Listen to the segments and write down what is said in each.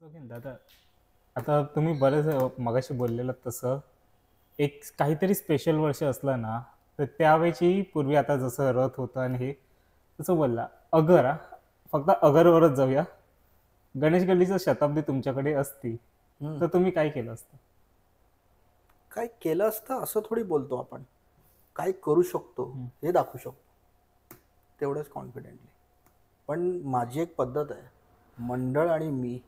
Okay दादा. आता तुम्ही बरेच मगाशी बोललेलं तसं एक काहीतरी स्पेशल वर्ष असलं ना, तर त्यावेळची पूर्वी आता जसं रथ होतं आणि हे तसं बोलला अगर फक्त अगरवरच जाऊया. गणेश गल्लीचं शताब्दी तुमच्याकडे असती हम्म. तर तुम्ही काय केलं असतं? काय केलं असतं असं थोडी बोलतो आपण. काय करू शकतो हम्म. हे दाखवू शकतो तेवढंच कॉन्फिडेंटली. पण माझी एक पद्धत आहे, मंडळ आणि मी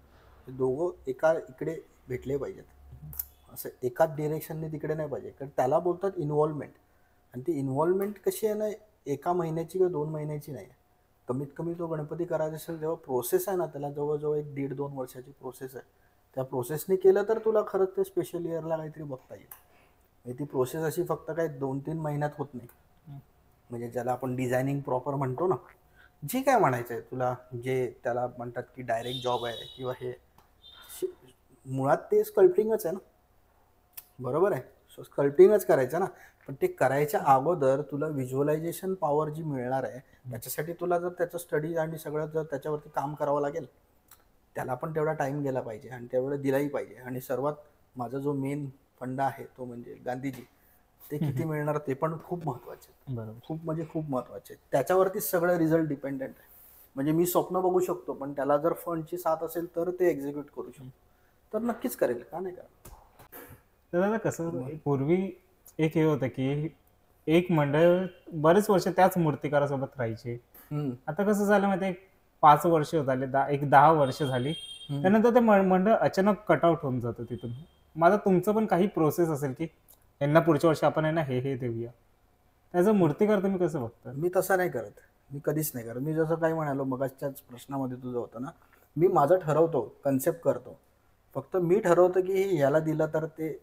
हे दोघं एका इकडे भेटले पाहिजेत. असं एकाच डिरेक्शनने तिकडे नाही पाहिजे, कारण त्याला बोलतात इन्व्हॉल्वमेंट. आणि ती इन्व्हॉल्वमेंट कशी आहे ना, एका महिन्याची किंवा 2 महिन्याची नाही आहे. कमीत कमी तो गणपती करायचा असेल जेव्हा प्रोसेस आहे ना, त्याला जवळजवळ एक 1.5-2 वर्षाची प्रोसेस आहे. त्या प्रोसेसने केलं तर तुला खरंच ते स्पेशल इयरला काहीतरी बघता येईल. म्हणजे ती प्रोसेस अशी फक्त काही 2-3 महिन्यात होत नाही. म्हणजे ज्याला आपण डिझायनिंग प्रॉपर म्हणतो ना, जे काय म्हणायचं आहे तुला, जे त्याला म्हणतात की डायरेक्ट जॉब आहे किंवा हे मुळात ते स्कल्पटिंगच आहे ना, बरोबर आहे. सो स्कल्पटिंगच करायचं ना. पण ते करायच्या अगोदर तुला व्हिज्युअलायझेशन पॉवर जी मिळणार आहे, त्याच्यासाठी तुला जर त्याचं स्टडी आणि सगळं जर त्याच्यावरती काम करावं लागेल, त्याला पण तेवढा टाईम गेला पाहिजे आणि तेवढं दिलाही पाहिजे. आणि सर्वात माझा जो मेन फंडा आहे तो म्हणजे गांधीजी. ते किती मिळणार ते पण खूप महत्त्वाचे आहेत. बरोबर. खूप म्हणजे खूप महत्त्वाचे आहेत. त्याच्यावरतीच सगळं रिझल्ट डिपेंडेंट आहे. म्हणजे मी स्वप्न बघू शकतो, पण त्याला जर फंडची साथ असेल तर ते एक्झिक्यूट करू शकतो. तर नक्कीच करेल, का नाही का. तर दादा कसं होतं, पूर्वी एक हे होतं की एक मंडळ बरेच वर्ष त्याच मूर्तिकारासोबत राहायचे. आता कसं झालं माहिती आहे, 5 वर्ष झाले, एक 10 वर्ष झाली, त्यानंतर ते मंडळ अचानक कटआउट होऊन जातं तिथून. मग आता तुमचं पण काही प्रोसेस असेल की यांना पुढच्या वर्षी आपण आहे ना हे देऊया, त्याचं मूर्तिकार तुम्ही कसं बघता? मी तसं नाही करत. मी कधीच नाही करत. मी जसं काही म्हणालो मगाच्याच प्रश्नामध्ये तुझं होतं ना, मी माझं ठरवतो, कन्सेप्ट करतो. फक्त मी ठरवतो की ह्याला दिलं तर ते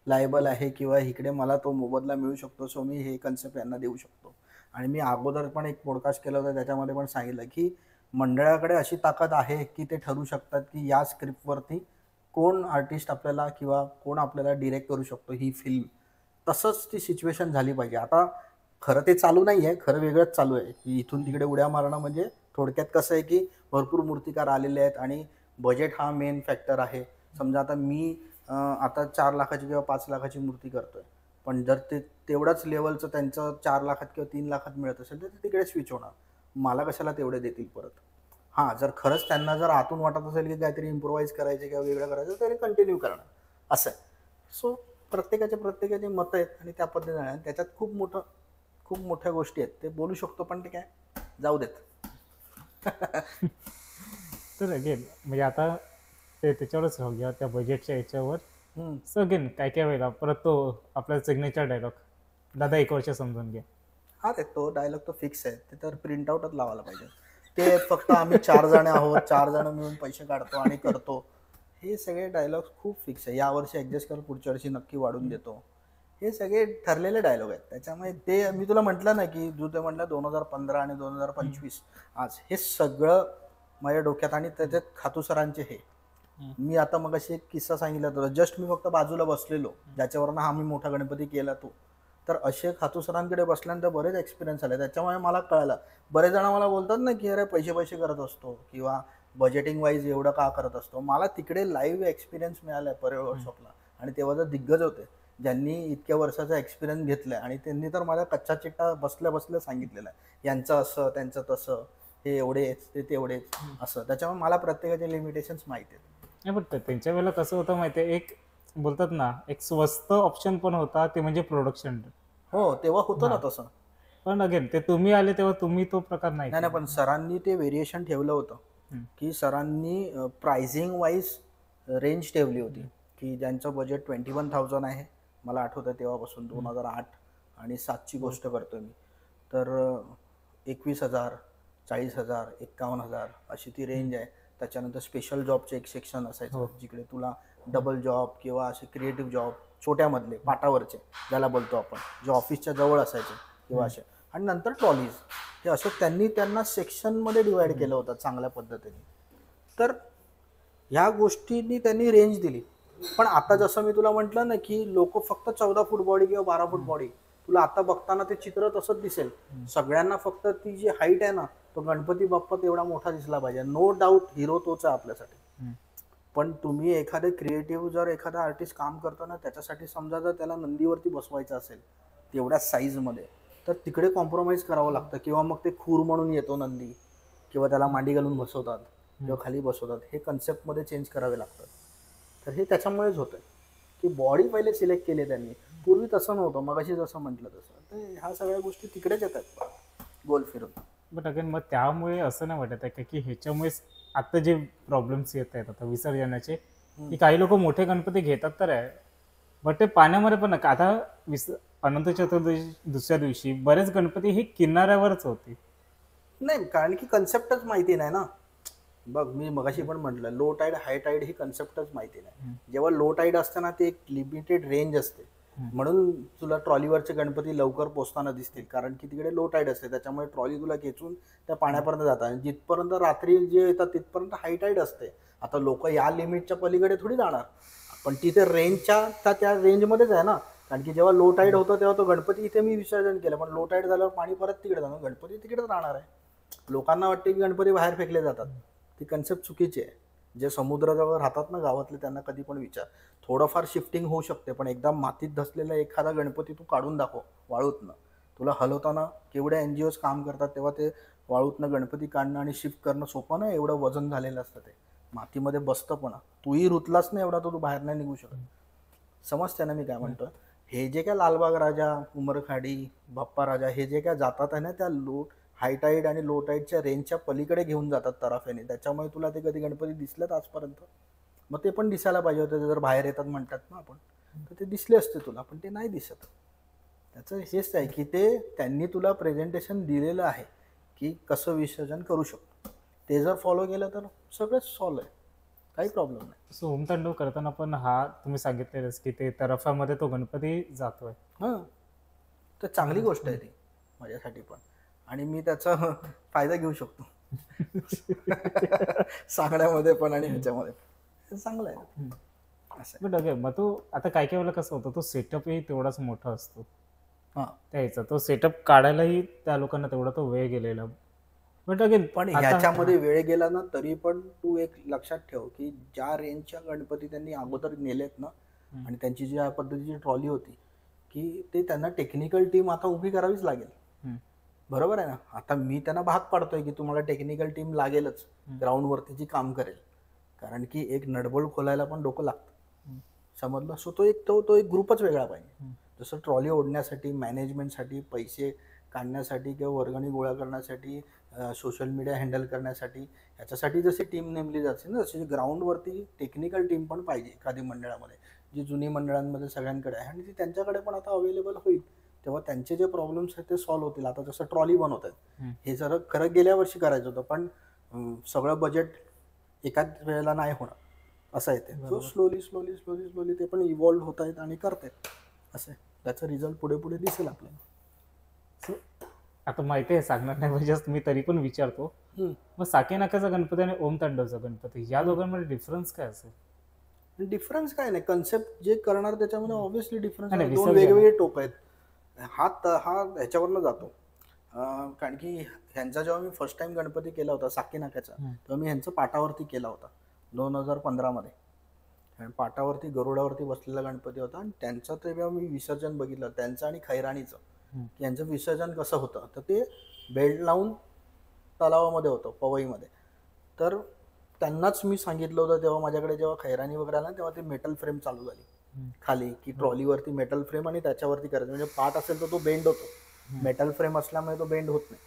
लायबल आहे किंवा इकडे मला तो मोबदला मिळू शकतो, सो मी हे कन्सेप्ट यांना देऊ शकतो. आणि मी अगोदर पण एक पॉडकास्ट केला होता, त्याच्यामध्ये पण सांगितलं की मंडळाकडे अशी ताकद आहे की ते ठरवू शकतात की या स्क्रिप्टवरती कोण आर्टिस्ट आपल्याला किंवा कोण आपल्याला डिरेक्ट करू शकतो ही फिल्म. तसंच ती सिच्युएशन झाली पाहिजे. आता खरं ते चालू नाही आहे, खरं वेगळंच चालू आहे की इथून तिकडे उड्या मारणं. म्हणजे थोडक्यात कसं आहे की भरपूर मूर्तिकार आलेले आहेत आणि बजेट हा मेन फॅक्टर आहे. समजा आता मी आता 4 लाखाची किंवा 5 लाखाची मूर्ती करतोय, पण जर ते तेवढाच लेवलचं त्यांचं 4 लाखात किंवा 3 लाखात मिळत असेल तर ते तिकडे स्विच होणार. मला कशाला तेवढे देतील परत. हां, जर खरंच त्यांना जर आतून वाटत असेल की काहीतरी इम्प्रोवाइज करायचे किंवा वेगळं करायचं तर ते कंटिन्यू करणार असं आहे. सो प्रत्येकाचे मतं आहेत आणि त्या पद्धतीने आहे. त्याच्यात खूप मोठ्या गोष्टी आहेत, ते बोलू शकतो, पण ते काय जाऊ देत. तर अगेन म्हणजे आता ते त्याच्यावरच राहू घ्या, त्या बजेटच्या याच्यावर. हम्म. सो अगेन काय काय वेळेला परत तो आपला सिग्नेचर डायलॉग, दादा 1 वर्ष समजून घ्या. हा, ते तो डायलॉग तो फिक्स आहे. ते तर प्रिंटआउटच लावायला पाहिजे. ते फक्त आम्ही 4 जण आहोत, 4 जण मिळून पैसे काढतो आणि करतो, हे सगळे डायलॉग खूप फिक्स आहे. यावर्षी ॲडजस्ट कर, पुढच्या वर्षी नक्की वाढून देतो, हे सगळे ठरलेले डायलॉग आहेत. त्याच्यामुळे ते मी तुला म्हटलं ना की जो ते म्हटलं 2015 आणि 2025 आज हे सगळं माझ्या डोक्यात. आणि त्याच्यात खातू सरांचे हे मी आता मग अशी एक किस्सा सांगितला तुला, जस्ट मी फक्त बाजूला बसलेलो ज्याच्यावरनं हा मी मोठा गणपती केला तो. तर असे खातू सरांकडे बसल्यानंतर बरेच एक्सपिरियन्स आले. त्याच्यामुळे मला कळलं. बरेच जण मला बोलतात ना की अरे पैसे पैसे करत असतो किंवा बजेटिंग वाईज एवढं का करत असतो. मला तिकडे लाईव्ह एक्सपिरियन्स मिळाला आहे परेड वर्कशॉपला. आणि तेव्हा जर दिग्गज होते ज्यांनी इतक्या वर्षाचा एक्सपिरियन्स घेतला आणि त्यांनी तर मला कच्चा चिट्टा बसल्या बसल्या सांगितलेला आहे, यांचं असं त्यांचं तसं, हे एवढेच ते तेवढेच असं. त्याच्यामुळे मला प्रत्येकाचे लिमिटेशन्स माहिती आहेत. नाही, पण त्यांच्या वेळेला कसं होतं माहिती आहे, एक बोलतात ना एक स्वस्त ऑप्शन पण होता, ते म्हणजे प्रोडक्शन. हो, तेव्हा होतं ना तसं. पण अगेन ते तुम्ही आले तेव्हा तुम्ही तो प्रकार नाही नाही, पण सरांनी ते व्हेरिएशन ठेवलं होतं की सरांनी प्राइसिंग वाईज रेंज ठेवली होती की ज्यांचं बजेट 21,000 आहे, मला आठवतं तेव्हापासून 2008 आणि 7ची गोष्ट करतोय मी, तर 21,000, 40,000, 51,000 अशी ती रेंज आहे. त्याच्यानंतर स्पेशल जॉबचे एक सेक्शन असायचं जिकडे तुला डबल जॉब किंवा असे क्रिएटिव्ह जॉब छोट्यामधले पाटावरचे ज्याला बोलतो आपण, जे ऑफिसच्या जवळ असायचे किंवा असे. आणि नंतर ट्रॉलीज, हे असं त्यांना सेक्शनमध्ये डिवाइड केलं होतं चांगल्या पद्धतीने. तर ह्या गोष्टींनी त्यांनी रेंज दिली. पण आता जसं मी तुला म्हटलं ना की लोक फक्त 14 फूट बॉडी किंवा 12 फूट बॉडी, तुला आता बघताना ते चित्र तसंच दिसेल. सगळ्यांना फक्त ती जी हाईट आहे ना, तो गणपती बाप्पा तेवढा मोठा दिसला पाहिजे. नो डाऊट हिरो तोच आहे आपल्यासाठी. पण तुम्ही एखादे क्रिएटिव्ह जर एखादा आर्टिस्ट काम करताना त्याच्यासाठी समजा जर त्याला नंदीवरती बसवायचं असेल तेवढ्याच साईजमध्ये, तर तिकडे कॉम्प्रोमाइज करावं लागतं. किंवा मग ते खूर म्हणून येतो नंदी, किंवा त्याला मांडी घालून बसवतात किंवा खाली बसवतात, हे कन्सेप्टमध्ये चेंज करावे लागतात. तर हे त्याच्यामुळेच होतं की बॉडी पहिले सिलेक्ट केली त्यांनी. पूर्वी तसं नव्हतं, मगाशी जसं म्हटलं तसं. तर ह्या सगळ्या गोष्टी तिकडेच येतात गोल फिरून. बट अगेन मग त्यामुळे असं नाही वाटत आहे का की ह्याच्यामुळेच आता जे प्रॉब्लेम्स येत आहेत आता विसर्जनाचे, की काही लोक मोठे गणपती घेतात तर आहे, बट ते पाण्यामध्ये पण नका. आता अनंत चतुर्दशी दुसऱ्या दिवशी बरेच गणपती हे किनाऱ्यावरच होते. नाही, कारण की कन्सेप्टच माहिती नाही ना. बघ, मी मगाशी पण म्हटलं, लो टाईड हाय टाईड ही कन्सेप्टच माहिती नाही. जेव्हा लो टाईड असताना ते एक लिमिटेड रेंज असते, म्हणून तुला ट्रॉलीवरचे गणपती लवकर पोचताना दिसतील, कारण की तिकडे लो टाईड असते. त्याच्यामुळे ट्रॉली तुला खेचून त्या पाण्यापर्यंत जातात, आणि जिथपर्यंत रात्री जे येतात तिथपर्यंत हाय टाईड असते. आता लोक या लिमिटच्या पलीकडे थोडी जाणार, पण तिथे रेंजच्या त्या रेंजमध्येच आहे ना. कारण की जेव्हा लो टाईड होतं तेव्हा तो गणपती इथे मी विसर्जन केलं, पण लो टाईड झाल्यावर पाणी परत तिकडे जाणार, गणपती तिकडेच राहणार आहे. लोकांना वाटते की गणपती बाहेर फेकले जातात. ती कन्सेप्ट चुकीची आहे. जे समुद्राजवळ राहतात ना गावातले, त्यांना कधी पण विचार. थोडंफार शिफ्टिंग होऊ शकते, पण एकदा मातीत धसलेला एखादा गणपती तू काढून दाखव वाळूतनं. तुला हलवताना केवढ्या NGOs काम करतात, तेव्हा ते वाळूतनं गणपती काढणं आणि शिफ्ट करणं सोपं नाही. एवढं वजन झालेलं असतं ते, मातीमध्ये बसतं पण. तूही रुतलाच नाही एवढा, तू बाहेर नाही निघू शकत. समजते ना मी काय म्हणतो. हे जे काय लालबाग राजा, उमरखाडी, बाप्पा राजा, हे जे काय जातात आहे ना, त्या हाय टाईड आणि लो टाईडच्या रेंजच्या पलीकडे घेऊन जातात तराफ्याने. त्याच्यामुळे तुला ते कधी गणपती दिसलेत आजपर्यंत? मग ते पण दिसायला पाहिजे होते. जर बाहेर येतात म्हणतात ना आपण, तर ते दिसले असते तुला, पण ते नाही दिसत. त्याचं हेच आहे की ते त्यांनी तुला प्रेझेंटेशन दिलेलं आहे की कसं विसर्जन करू शकतो. ते जर फॉलो केलं तर सगळंच सॉल्व आहे, काही प्रॉब्लेम नाही. सो होमतांडव करताना पण हा तुम्ही सांगितलेलंच की ते तराफ्यामध्ये तो गणपती जातोय. हां, तर चांगली गोष्ट आहे ती माझ्यासाठी पण, आणि मी त्याचा फायदा घेऊ शकतो सांगण्यामध्ये पण आणि ह्याच्यामध्ये पण. चांगलं आहे असं. बट अगेन मग तो आता काय काय वेळेला कसं होतं, तो सेटअपही तेवढाच मोठा असतो. हां, त्याचा तो सेटअप काढायलाही त्या लोकांना तेवढा तो वेळ गेलेला. बट अगेन पण ह्याच्यामध्ये वेळ गेला ना, तरी पण तू एक लक्षात ठेव की ज्या रेंजच्या गणपती त्यांनी अगोदर नेलेत ना, आणि त्यांची ज्या पद्धतीची ट्रॉली होती, की ते त्यांना टेक्निकल टीम आता उभी करावीच लागेल. बरोबर आहे ना. आता मी त्यांना भाग पाडतोय की तुम्हाला टेक्निकल टीम लागेलच ग्राउंडवरती जी काम करेल, कारण की एक नटबोल्ट खोलायला पण डोकं लागतं. समजलं. सो तो एक ग्रुपच वेगळा पाहिजे. जसं ट्रॉली ओढण्यासाठी, मॅनेजमेंटसाठी, पैसे काढण्यासाठी किंवा वर्गणी गोळा करण्यासाठी, सोशल मीडिया हँडल करण्यासाठी, ह्याच्यासाठी जशी टीम नेमली जाते ना, तशी ग्राउंडवरती टेक्निकल टीम पण पाहिजे एखादी मंडळामध्ये, जी जुनी मंडळांमध्ये सगळ्यांकडे आहे, आणि ती त्यांच्याकडे पण आता अवेलेबल होईल. तेव्हा त्यांचे जे प्रॉब्लेम्स आहेत ते सॉल्व्ह होतील. आता जसं ट्रॉली बनवत आहेत, हे जर खरं गेल्या वर्षी करायचं होतं, पण सगळं बजेट एकाच वेळेला नाही होणार, असं आहे ते. सो स्लोली ते पण इव्हॉल्व्ह होत आहेत आणि करतायत. असं आहे. त्याचा रिझल्ट पुढे पुढे दिसेल आपल्याला. आता माहिती आहे, सांगणार नाही म्हणजे मी तरी पण विचारतो. मग साकेनाकाचा गणपती आणि ओम तांडवचा गणपती, या दोघांमध्ये डिफरन्स काय असेल? डिफरन्स काय नाही, कन्सेप्ट जे करणार त्याच्यामध्ये ऑब्व्हियसली डिफरन्स आहे. नाही, दोन वेगवेगळे टोक आहेत. हा ह्याच्यावरनं जातो, कारण की ह्यांचा जेव्हा मी फर्स्ट टाइम गणपती केला होता साकेनाकाचा, तेव्हा मी ह्यांचं पाटावरती केला होता 2015 आणि पाटावरती गरुडावरती बसलेला गणपती होता. आणि त्यांचं तेव्हा मी विसर्जन बघितलं, त्यांचं आणि खैराणीचं, की यांचं विसर्जन कसं होतं. तर ते बेल्ट लावून तलावामध्ये होतं, पवईमध्ये. तर त्यांनाच मी सांगितलं होतं तेव्हा, माझ्याकडे जेव्हा खैराणी वगैरे आला तेव्हा ते मेटल फ्रेम चालू झाली खाली, की ट्रॉलीवरती मेटल फ्रेम आणि त्याच्यावरती करायचं. म्हणजे पाट असेल तर तो बेंड होतो, मेटल फ्रेम असल्यामुळे तो बेंड होत नाही,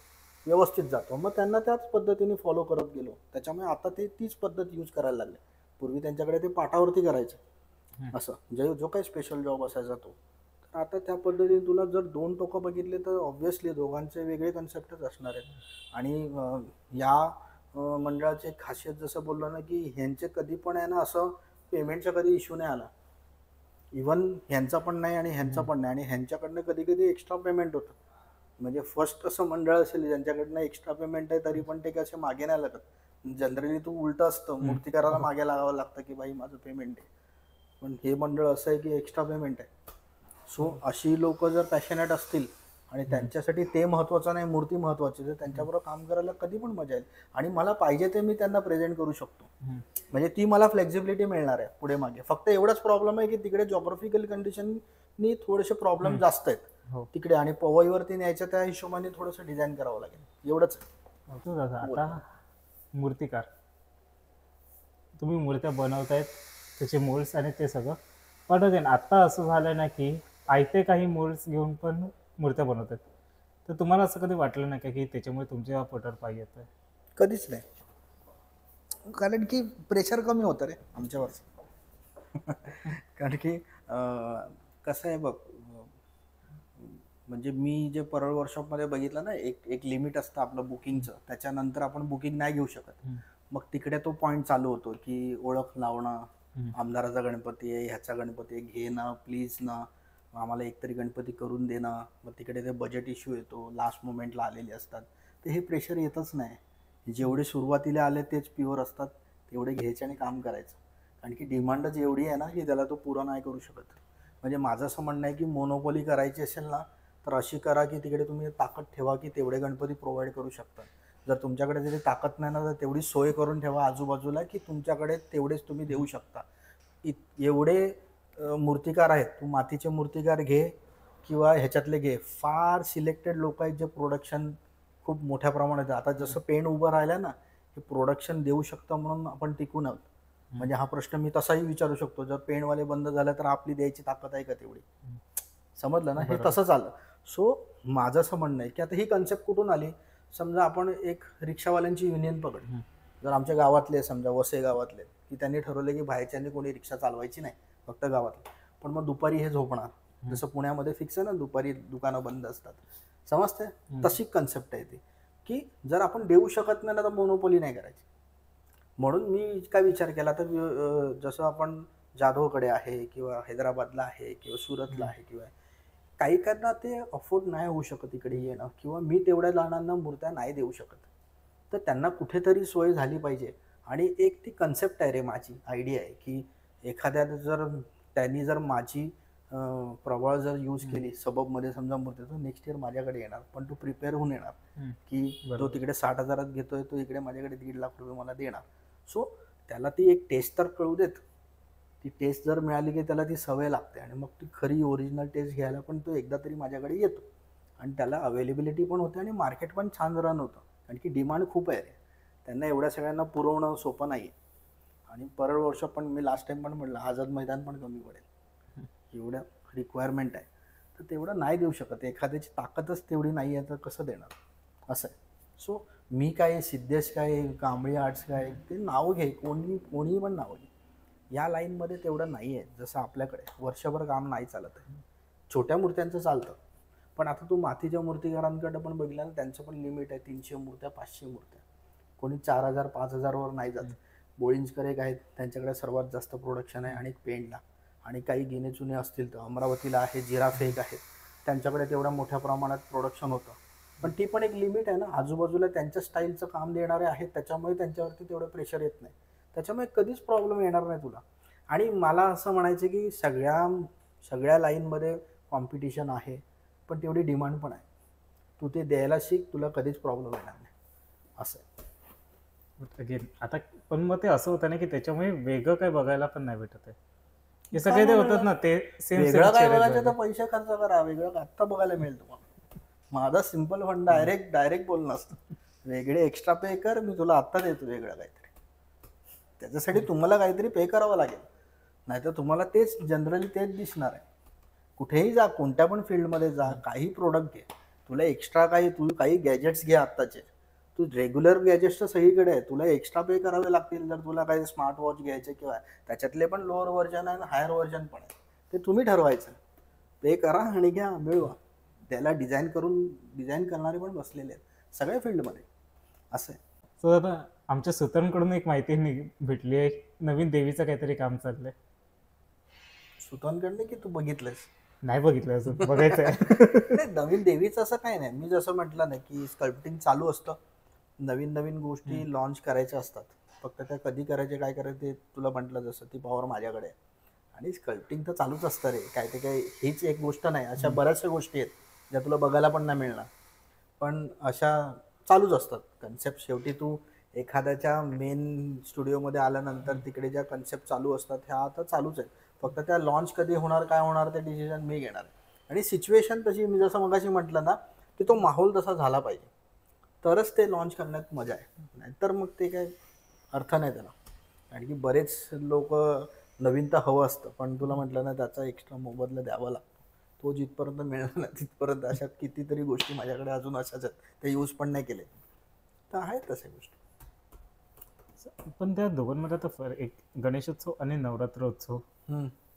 व्यवस्थित जातो. मग त्यांना त्याच पद्धतीने फॉलो करत गेलो. त्याच्यामुळे आता ते तीच पद्धत यूज करायला लागले. पूर्वी त्यांच्याकडे ते पाटावरती करायचं, असं जो काही स्पेशल जॉब असायचा तो. तर आता त्या पद्धतीने तुला जर दोन टोकं बघितले तर ऑब्व्हियसली दोघांचे वेगळे कन्सेप्टच असणार आहेत. आणि या मंडळाची एक खासियत जसं बोललो ना, की ह्यांचे कधी पण आहे ना, असं पेमेंटचा कधी इश्यू नाही आला. इवन ह्यांचा पण नाही आणि ह्यांचा पण नाही. आणि ह्यांच्याकडनं कधी कधी एक्स्ट्रा पेमेंट होतं. म्हणजे फर्स्ट असं मंडळ असेल ज्यांच्याकडनं एक्स्ट्रा पेमेंट आहे, तरी पण ते कसे मागे नाही लागत. जनरली तू उलट असतं, मूर्तिकाराला मागे लागावं लागतं की बाई माझं पेमेंट आहे. पण हे मंडळ असं आहे की एक्स्ट्रा पेमेंट आहे. सो अशी लोक जर पॅशनेट असतील आणि त्यांच्यासाठी ते महत्त्वाचं नाही, मूर्ती महत्त्वाची, तर त्यांच्याबरोबर काम करायला कधी पण मजा येईल आणि मला पाहिजे ते मी त्यांना प्रेझेंट करू शकतो. म्हणजे ती मला फ्लेक्झिबिलिटी मिळणार आहे पुढे मागे. फक्त एवढाच प्रॉब्लेम आहे की तिकडे जॉग्राफिकल कंडिशननी थोडेसे प्रॉब्लेम जास्त आहेत तिकडे, आणि पवईवरती न्यायच्या त्या हिशोबाने थोडंसं डिझाईन करावं लागेल, एवढंच. आता मूर्तिकार, तुम्ही मूर्त्या बनवतायत, त्याचे मोल्ड्स आणि ते सगळं, पण अगेन आता असं झालं ना की आयते काही मोल्ड्स घेऊन पण मूर्त्या बनवतात, तर तुम्हाला असं कधी वाटलं नाही का की त्याच्यामुळे तुमच्या पोटावर पाय येतोय? कधीच नाही, कारण की प्रेशर कमी होतं रे आमच्यावरचं. कारण की कसं आहे बघ, म्हणजे मी जे परळ वर्कशॉपमध्ये बघितलं ना, एक लिमिट असतं आपलं बुकिंगचं, त्याच्यानंतर आपण बुकिंग नाही घेऊ शकत. मग तिकडे तो पॉईंट चालू होतो की ओळख लावणं, आमदाराचा गणपती आहे, ह्याचा गणपती आहे, घे ना प्लीज ना, आम्हाला एकतरी गणपती करून दे ना. मग तिकडे ते बजेट इश्यू येतो, लास्ट मोमेंटला आलेले असतात, तर हे प्रेशर येतच नाही. जेवढे सुरुवातीला आले तेच प्युअर असतात, तेवढे घ्यायचे आणि काम करायचं. कारण की डिमांडच एवढी आहे ना की त्याला तो पुरा नाही करू शकत. म्हणजे माझं असं म्हणणं आहे की मोनोपोली करायची असेल ना तर अशी करा की तिकडे तुम्ही ताकद ठेवा की तेवढे गणपती प्रोव्हाइड करू शकता. जर तुमच्याकडे त्याची ताकद नाही ना तर तेवढी सोय करून ठेवा आजूबाजूला की तुमच्याकडे तेवढेच तुम्ही देऊ शकता. एवढे मूर्तिकार आहेत, तू मातीचे मूर्तिकार घे किंवा ह्याच्यातले घे, फार सिलेक्टेड लोक आहेत जे प्रोडक्शन खूप मोठ्या प्रमाणात. आता जसं पेंट उभं राहिलं ना, हे प्रोडक्शन देऊ शकतं म्हणून आपण टिकून आहोत. म्हणजे हा प्रश्न मी तसाही विचारू शकतो, जर पेंटवाले बंद झाले तर आपली द्यायची ताकद आहे का तेवढी? समजलं ना, हे तसंच आलं. सो माझं असं म्हणणं आहे की आता ही कन्सेप्ट कुठून आली, समजा आपण एक रिक्षावाल्यांची युनियन पकड. जर आमच्या गावातले, समजा वसे गावातले, की त्यांनी ठरवले की बाहेरच्यांनी कोणी रिक्षा चालवायची नाही, फक्त गावातले. पण मग दुपारी हे झोपणार, जसं पुण्यामध्ये फिक्स आहे ना दुपारी दुकानं बंद असतात, समजते? तशी कन्सेप्ट आहे ती, की जर आपण देऊ शकत नाही ना तर मोनोपोली नाही करायची. म्हणून मी काय विचार केला तर जसं आपण जाधवकडे आहे किंवा हैदराबादला आहे किंवा सुरतला आहे किंवा काही काहींना ते अफोर्ड नाही होऊ शकत इकडे येणं, किंवा मी तेवढ्या लहानांना मूर्त्या नाही देऊ शकत, तर त्यांना कुठेतरी सोय झाली पाहिजे. आणि एक ती कन्सेप्ट आहे रे, माझी आयडिया आहे की एखाद्या जर त्यांनी जर माझी प्रबळ जर यूज केली सबबमध्ये समजा मूर्ती, तर नेक्स्ट इयर माझ्याकडे येणार, पण तो प्रिपेअर होऊन येणार की तो तिकडे 60,000 घेतोय, तो इकडे माझ्याकडे 1.5 लाख रुपये मला देणार. सो त्याला ती एक टेस्ट तर कळू देत. ती टेस्ट जर मिळाली की त्याला ती सवय लागते आणि मग ती खरी ओरिजिनल टेस्ट घ्यायला पण तो एकदा तरी माझ्याकडे येतो आणि त्याला अवेलेबिलिटी पण होते आणि मार्केट पण छान रन होतं. कारण की डिमांड खूप आहे रे, त्यांना एवढ्या सगळ्यांना पुरवणं सोपं नाही आहे. आणि परळ वर्ष पण मी लास्ट टाइम पण म्हटलं, आझाद मैदान पण कमी पडेल, एवढं रिक्वायरमेंट आहे, तर तेवढं नाही देऊ शकत. एखाद्याची ताकदच तेवढी नाही आहे तर कसं देणार, असं आहे. सो मी काय, सिद्धेश काय, कांबळी आर्ट्स काय, ते नाव घे, कोणीही पण नाव घे, या लाईनमध्ये तेवढं नाही आहे. जसं आपल्याकडे वर्षभर काम नाही चालत आहे, छोट्या मूर्त्यांचं चालतं. पण आता तू मातीच्या मूर्तिकारांकडे पण बघितलं ना, त्यांचं पण लिमिट आहे, 300 मूर्त्या, 500 मूर्त्या, कोणी 4,000 5,000वर नाही जात. बोळिंजकर एक आहेत, त्यांच्याकडे सर्वात जास्त प्रोडक्शन आहे आणि पेंटला, आणि काही गिने चुने असतील तर अमरावतीला आहे, जिराफ एक आहे, त्यांच्याकडे तेवढ्या मोठ्या प्रमाणात प्रोडक्शन होतं. पण ती पण एक लिमिट आहे ना, आजूबाजूला त्यांच्या स्टाईलचं काम देणारे आहेत, त्याच्यामुळे त्यांच्यावरती तेवढं प्रेशर येत नाही, त्याच्यामुळे कधीच प्रॉब्लेम येणार नाही तुला. आणि मला असं म्हणायचं की सगळ्या लाईनमध्ये कॉम्पिटिशन आहे, पण तेवढी डिमांड पण आहे. तू ते द्यायला शिक, तुला कधीच प्रॉब्लेम येणार नाही, असं आहे. अगेन आता पण मग ते असं होतं ना की त्याच्यामुळे वेगळं काय बघायला पण नाही भेटत आहे. हे सगळे ते होतात ना, ते सेम वेगळं काय बघायचं तर पैसे खर्च करा, वेगळं आत्ता बघायला मिळेल तुम्हाला. माझा सिम्पल फंड डायरेक्ट बोलणं असतं, वेगळे एक्स्ट्रा पे कर, मी तुला आत्ता देतो वेगळं काहीतरी. त्याच्यासाठी तुम्हाला काहीतरी पे करावं लागेल, नाहीतर तुम्हाला तेच जनरली तेच दिसणार आहे. कुठेही जा, कोणत्या पण फील्डमध्ये जा, काही प्रोडक्ट घे, तुला एक्स्ट्रा तू काही गॅजेट्स घे आत्ताचे, तू रेग्युलर गॅजेट्स तर सगळीकडे आहे, तुला एक्स्ट्रा पे करावे लागतील. जर तुला काही स्मार्ट वॉच घ्यायचे किंवा त्याच्यातले पण लोअर व्हर्जन आहे, हायर व्हर्जन पण आहे, ते तुम्ही ठरवायचं. पे करा आणि घ्या, मिळवा. त्याला डिझाईन करणारे पण बसलेले आहेत सगळ्या फील्डमध्ये, असं आहे. सो आता आमच्या सुतांकडून एक माहिती भेटली आहे, नवीन देवीचं काहीतरी काम चाललंय. सुतांकडले की तू बघितलंस? नाही बघितलं अजून, बघायचं आहे. नवीन देवीचं असं काही नाही, मी जसं म्हटलं ना की स्कल्प्टिंग चालू असतं, नवीन गोष्टी लॉन्च करायच्या असतात, फक्त त्या कधी करायचे काय करायचे ते तुला म्हटलं जसं ती पॉवर माझ्याकडे आहे. आणि स्कल्प्टिंग तर चालूच असतं रे, काय ते काय हीच एक गोष्ट नाही, अशा बऱ्याचशा गोष्टी आहेत ज्या तुला बघायला पण नाही मिळणार. पण अशा चालूच असतात कन्सेप्ट. शेवटी तू एखाद्याच्या मेन स्टुडिओमध्ये आल्यानंतर तिकडे ज्या कन्सेप्ट चालू असतात ह्या आता चालूच आहेत. फक्त त्या लॉन्च कधी होणार, काय होणार, ते डिसिजन मी घेणार. आणि सिच्युएशन तशी, मी जसं मगाशी म्हटलं ना, की तो माहोल तसा झाला पाहिजे, तरच ते लॉन्च करण्यात मजा आहे. नाहीतर मग ते काय अर्थ नाही त्याला. कारण की बरेच लोक नवीनता हवं असतं, पण तुला म्हटलं ना त्याचा एक्स्ट्रा मोबदला द्यावा लागतो. तो जिथपर्यंत मिळणार ना तिथपर्यंत अशा कितीतरी गोष्टी माझ्याकडे अजून अशाच आहेत, ते यूज पण नाही केले. तर आहेत तशा गोष्टी. पण त्या दोघांमध्ये आता फरक, एक गणेशोत्सव आणि नवरात्रोत्सव,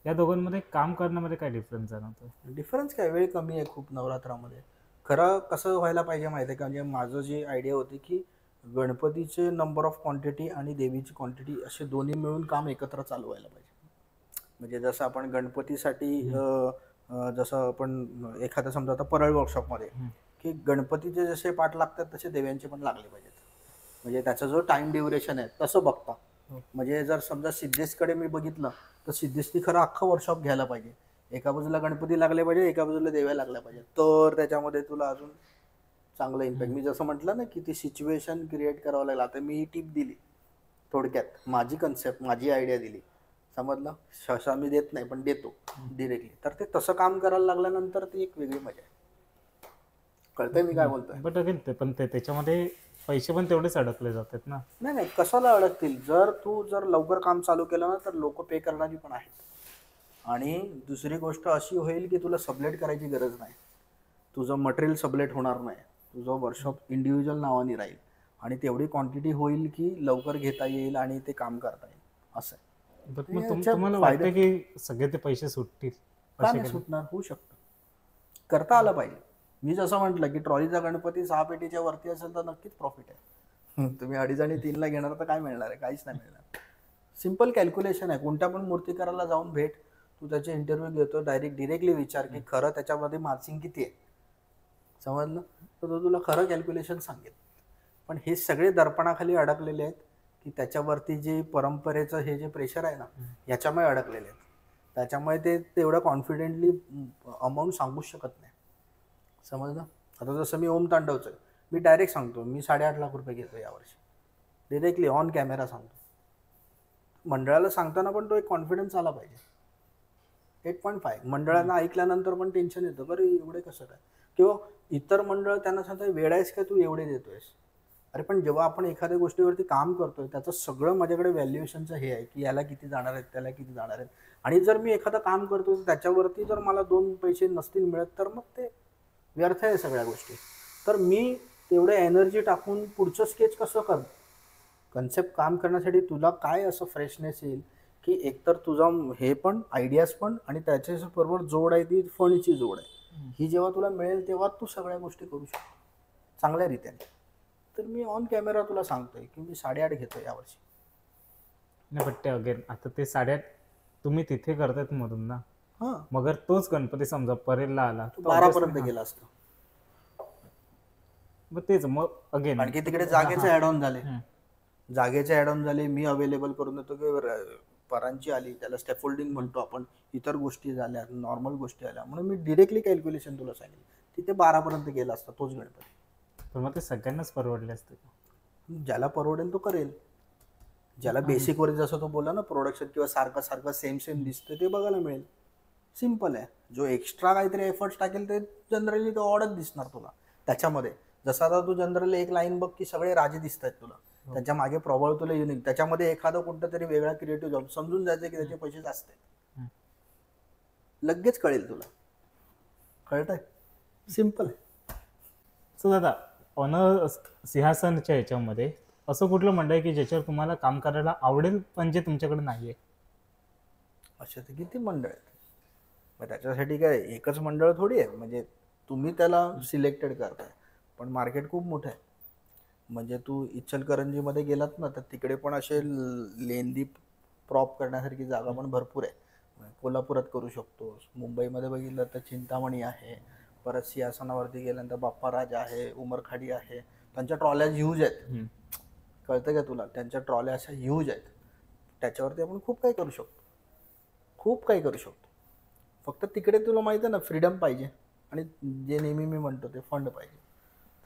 या दोघांमध्ये काम करण्यामध्ये काय डिफरन्स जाणवतो? डिफरन्स काय, वेळ कमी आहे खूप नवरात्रामध्ये. खरं कसं व्हायला पाहिजे माहिती आहे का, म्हणजे माझं जी आयडिया होती की गणपतीचे नंबर ऑफ क्वांटिटी आणि देवीची क्वांटिटी असे दोन्ही मिळून काम एकत्र चालू व्हायला पाहिजे. म्हणजे जसं आपण गणपतीसाठी जसं आपण एखादं समजा आता परळ वर्कशॉपमध्ये की गणपतीचे जसे पाठ लागतात तसे देव्यांचे पण लागले पाहिजेत. म्हणजे त्याचा जो टाइम ड्युरेशन आहे तसं बघता. म्हणजे जर समजा सिद्धेशकडे मी बघितलं तर सिद्धेशनी खरं अख्खं वर्कशॉप घ्यायला पाहिजे. एका बाजूला गणपती लागले पाहिजे, एका बाजूला देव्या लागल्या पाहिजे, तर त्याच्यामध्ये तुला अजून चांगलं इम्पॅक्ट. मी जसं म्हटलं ना की ती सिच्युएशन क्रिएट करावं लागलं. आता मी ही टीप दिली थोडक्यात, माझी कन्सेप्ट, माझी आयडिया दिली, समजलं. सहसा मी देत नाही पण देतो डिरेक्टली. तर ते तसं काम करायला लागल्यानंतर ती एक वेगळी मजा आहे. कळतंय मी काय बोलतोय? बट अगेन पण त्याच्यामध्ये पैसे पण तेवढेच अडकले जातात ना. नाही नाही, कशाला अडकतील. जर तू लवकर काम चालू केलं ना तर लोक पे करणारी पण आहेत. आणि दुसरी गोष्ट अशी होईल की तुला सबलेट करायची गरज नाही. तुझं मटेरियल सबलेट होणार नाही. तुझं वर्कशॉप इंडिव्हिज्युअल नावाने राहील आणि तेवढी क्वांटिटी होईल की लवकर घेता येईल आणि ते काम करता येईल. असं आहे. बट मग तुम्हाला वाटतं की सगळे ते पैसे सुटतील? का नाही सुटणार? होऊ शकतं. करता आलं पाहिजे. मी जसं म्हटलं की ट्रॉलीचा गणपती 6 पेटीच्या वरती असेल तर नक्कीच प्रॉफिट आहे. तुम्ही 2.5 आणि 3ला घेणार तर काय मिळणार आहे? काहीच नाही मिळणार. सिम्पल कॅल्क्युलेशन आहे. कोणत्या पण मूर्तिकाराला जाऊन भेट, तू त्याचे इंटरव्ह्यू घेतो, डिरेक्टली विचार की खरं त्याच्यामध्ये मार्जिन किती आहे, समजलं, तर तो तुला खरं कॅल्क्युलेशन सांगेल. पण हे सगळे दर्पणाखाली अडकलेले आहेत की त्याच्यावरती जे परंपरेचं हे जे प्रेशर आहे ना याच्यामुळे अडकलेले आहेत. त्याच्यामुळे ते तेवढं कॉन्फिडेंटली अमाऊंट सांगूच शकत नाही. समजलं. आता जसं मी ओम तांडवचं आहे, मी डायरेक्ट सांगतो मी 8.5 लाख रुपये घेतो यावर्षी, डिरेक्टली ऑन कॅमेरा सांगतो. मंडळाला सांगताना पण तो एक कॉन्फिडन्स आला पाहिजे. 8.5 मंडळांना ऐकल्यानंतर पण टेन्शन येतं, बरं एवढे कसं काय. किंवा इतर मंडळ त्यांना सांगतात वेळ आहेस का तू एवढे देतोयस. अरे पण जेव्हा आपण एखाद्या गोष्टीवरती काम करतोय त्याचं सगळं माझ्याकडे व्हॅल्युएशनचं हे आहे की याला किती जाणार आहेत, त्याला किती जाणार आहेत. आणि जर मी एखादं काम करतोय त्याच्यावरती जर मला 2 पैसे नसतील मिळत तर मग ते व्यर्थ आहे सगळ्या गोष्टी. तर मी तेवढे एनर्जी टाकून पुढचं स्केच कसं कर, कन्सेप्ट काम करण्यासाठी तुला काय असं फ्रेशनेस येईल की एकतर तुझा हे पण आयडियाज पण आणि त्याच्याबरोबर जोड आहे ती फणीची जोड आहे. ही जेव्हा तुला मिळेल तेव्हा तू सगळ्या गोष्टी करू शकतो चांगल्या रीतीने. तर मी ऑन कॅमेरा तुला सांगतोय की मी 8.5 घेतो यावर्षी. नाही बट ते अगेन आता ते 8.5 तुम्ही तिथे करतायत मधून ना. हां, मगर तोच गणपती समजा परेलला आला तू 12 पर्यंत गेला असतो. मग तेच मग अगेन आणखी तिकडे जागेचे ऍड ऑन झाले, जागेचे ऍड ऑन झाले. मी अवेलेबल करून देतो की परांची आली, त्याला स्टेफोल्डिंग म्हणतो आपण, इतर गोष्टी झाल्या, नॉर्मल गोष्टी आल्या, म्हणून मी डिरेक्टली कॅल्क्युलेशन तुला सांगितलं. तिथे 12 पर्यंत गेला असता तोच गणपती. तर मग ते सगळ्यांनाच परवडले असते. ज्याला परवडेल तो करेल. ज्याला बेसिक वर जसं तो बोला ना प्रोडक्शन किंवा सारखं सारखं सेम सेम दिसतं ते बघायला मिळेल. सिम्पल आहे. जो एक्स्ट्रा काहीतरी एफर्ट्स टाकेल ते जनरली तो ऑडच दिसणार तुला त्याच्यामध्ये. जसं आता तू जनरली एक लाईन बघ की सगळे राजे दिसत आहेत तुला, त्याच्या मागे प्रबळ तुला युनिक, त्याच्यामध्ये एखादा कोणता तरी वेगळा क्रिएटिव्ह जॉब समजून जायचं की त्याचे पैसे जास्त आहेत. लगेच कळेल तुला. कळतंय? सिम्पल आहे. सो दादा, ऑनर सिंहासनच्या ह्याच्यामध्ये असं कुठलं मंडळ आहे की ज्याच्यावर तुम्हाला काम करायला आवडेल पण जे तुमच्याकडे नाहीये? अशा तर किती मंडळ आहेत. मग त्याच्यासाठी काय एकच मंडळ थोडी आहे. म्हणजे तुम्ही त्याला सिलेक्टेड करताय पण मार्केट खूप मोठं आहे. म्हणजे तू इचलकरंजीमध्ये गेलात ना तर तिकडे पण असे लेंदी प्रॉप करण्यासारखी जागा पण भरपूर आहे. कोल्हापुरात करू शकतो. मुंबईमध्ये बघितलं तर चिंतामणी आहे. परत सिंहासनावरती गेल्यानंतर बाप्पाराज आहे, उमरखाडी आहे. त्यांच्या ट्रॉल्या ह्यूज आहेत. कळतं का तुला? त्यांच्या ट्रॉल्या अशा ह्यूज आहेत. त्याच्यावरती आपण खूप काही करू शकतो. खूप काही करू शकतो. फक्त तिकडे तुला माहिती आहे ना फ्रीडम पाहिजे. आणि जे नेहमी मी म्हणतो ते फंड पाहिजे.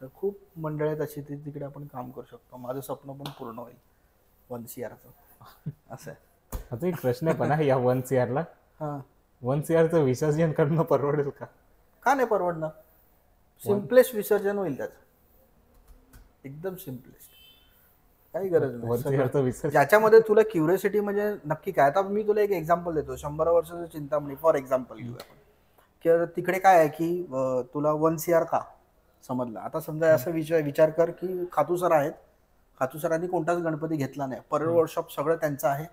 तर खूप मंडळ आहेत अशी तिकडे आपण काम करू शकतो. माझं स्वप्न पण पूर्ण होईल 1 CR असं आहे. आता एक प्रश्न आहे पण या 1 CR ला हां, 1 CR विसर्जन करणं परवडेल का? का नाही परवडणार? सिम्पलेस्ट विसर्जन होईल त्याचं, एकदम सिम्पलेस्ट, काही गरज नाही. 1 CR विसर्जन ज्याच्यामध्ये तुला क्युरियोसिटी म्हणजे नक्की काय. आता मी तुला एक एक्झाम्पल देतो. 100 वर्षाचं चिंतामणी फॉर एक्झाम्पल घेऊया आपण. की तिकडे काय आहे की तुला 1 CR का समजलं. आता समजा असं विचार कर की खातू सर आहेत, खातू सरांनी कोणताच गणपती घेतला नाही, परळ वर्कशॉप सगळं त्यांचं आहे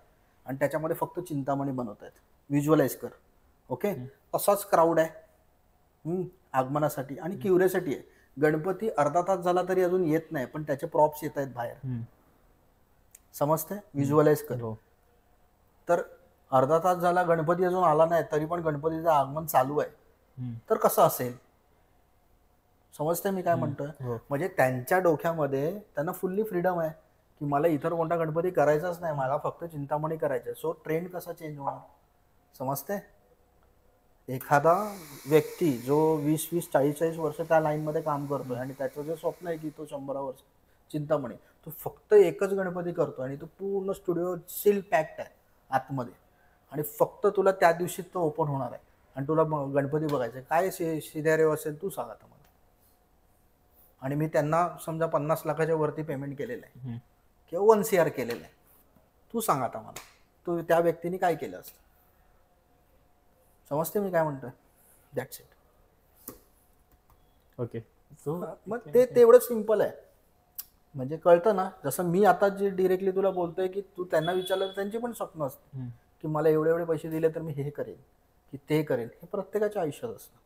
आणि त्याच्यामध्ये फक्त चिंतामणी बनवत आहेत. व्हिज्युअलाइज कर. ओके, तसाच क्राऊड आहे आगमनासाठी आणि क्युरियोसिटी आहे. गणपती अर्धा तास झाला तरी अजून येत नाही, पण त्याचे प्रॉप्स येत आहेत बाहेर. समजते? व्हिज्युअलाइज कर. तर अर्धा तास झाला गणपती अजून आला नाही तरी पण गणपतीचं आगमन चालू आहे, तर कसं असेल? समजते मी काय म्हणतोय? म्हणजे त्यांच्या डोक्यामध्ये त्यांना फुल्ली फ्रीडम आहे की मला इतर कोणता गणपती करायचाच नाही, मला फक्त चिंतामणी करायचं. सो ट्रेंड कसा चेंज होणार? समजते? एखादा व्यक्ती जो 20-40 वर्ष त्या लाईनमध्ये काम करतोय आणि त्याचं जे स्वप्न आहे की तो 100 वर्ष चिंतामणी, तो फक्त एकच गणपती करतो आणि तो पूर्ण स्टुडिओ सील पॅक्ड आहे आतमध्ये आणि फक्त तुला त्या दिवशी तो ओपन होणार आहे आणि तुला गणपती बघायचं आहे. काय सिनेरिओ असेल तू सांग आता मला. आणि मी त्यांना समजा 50 लाखाच्या वरती पेमेंट केलेलं आहे किंवा 1 CR केलेलं आहे. तू सांग आता मला, तू त्या व्यक्तीने काय केलं असतं? समजते मी काय म्हणतोय? That's it. ओके, मग ते तेवढं सिम्पल आहे. म्हणजे कळतं ना. जसं मी आता जे डिरेक्टली तुला बोलतोय की तू त्यांना विचारलं तर त्यांची पण स्वप्न असतं की मला एवढे एवढे पैसे दिले तर मी हे करेन की ते करेन. हे प्रत्येकाच्या आयुष्यात असतं.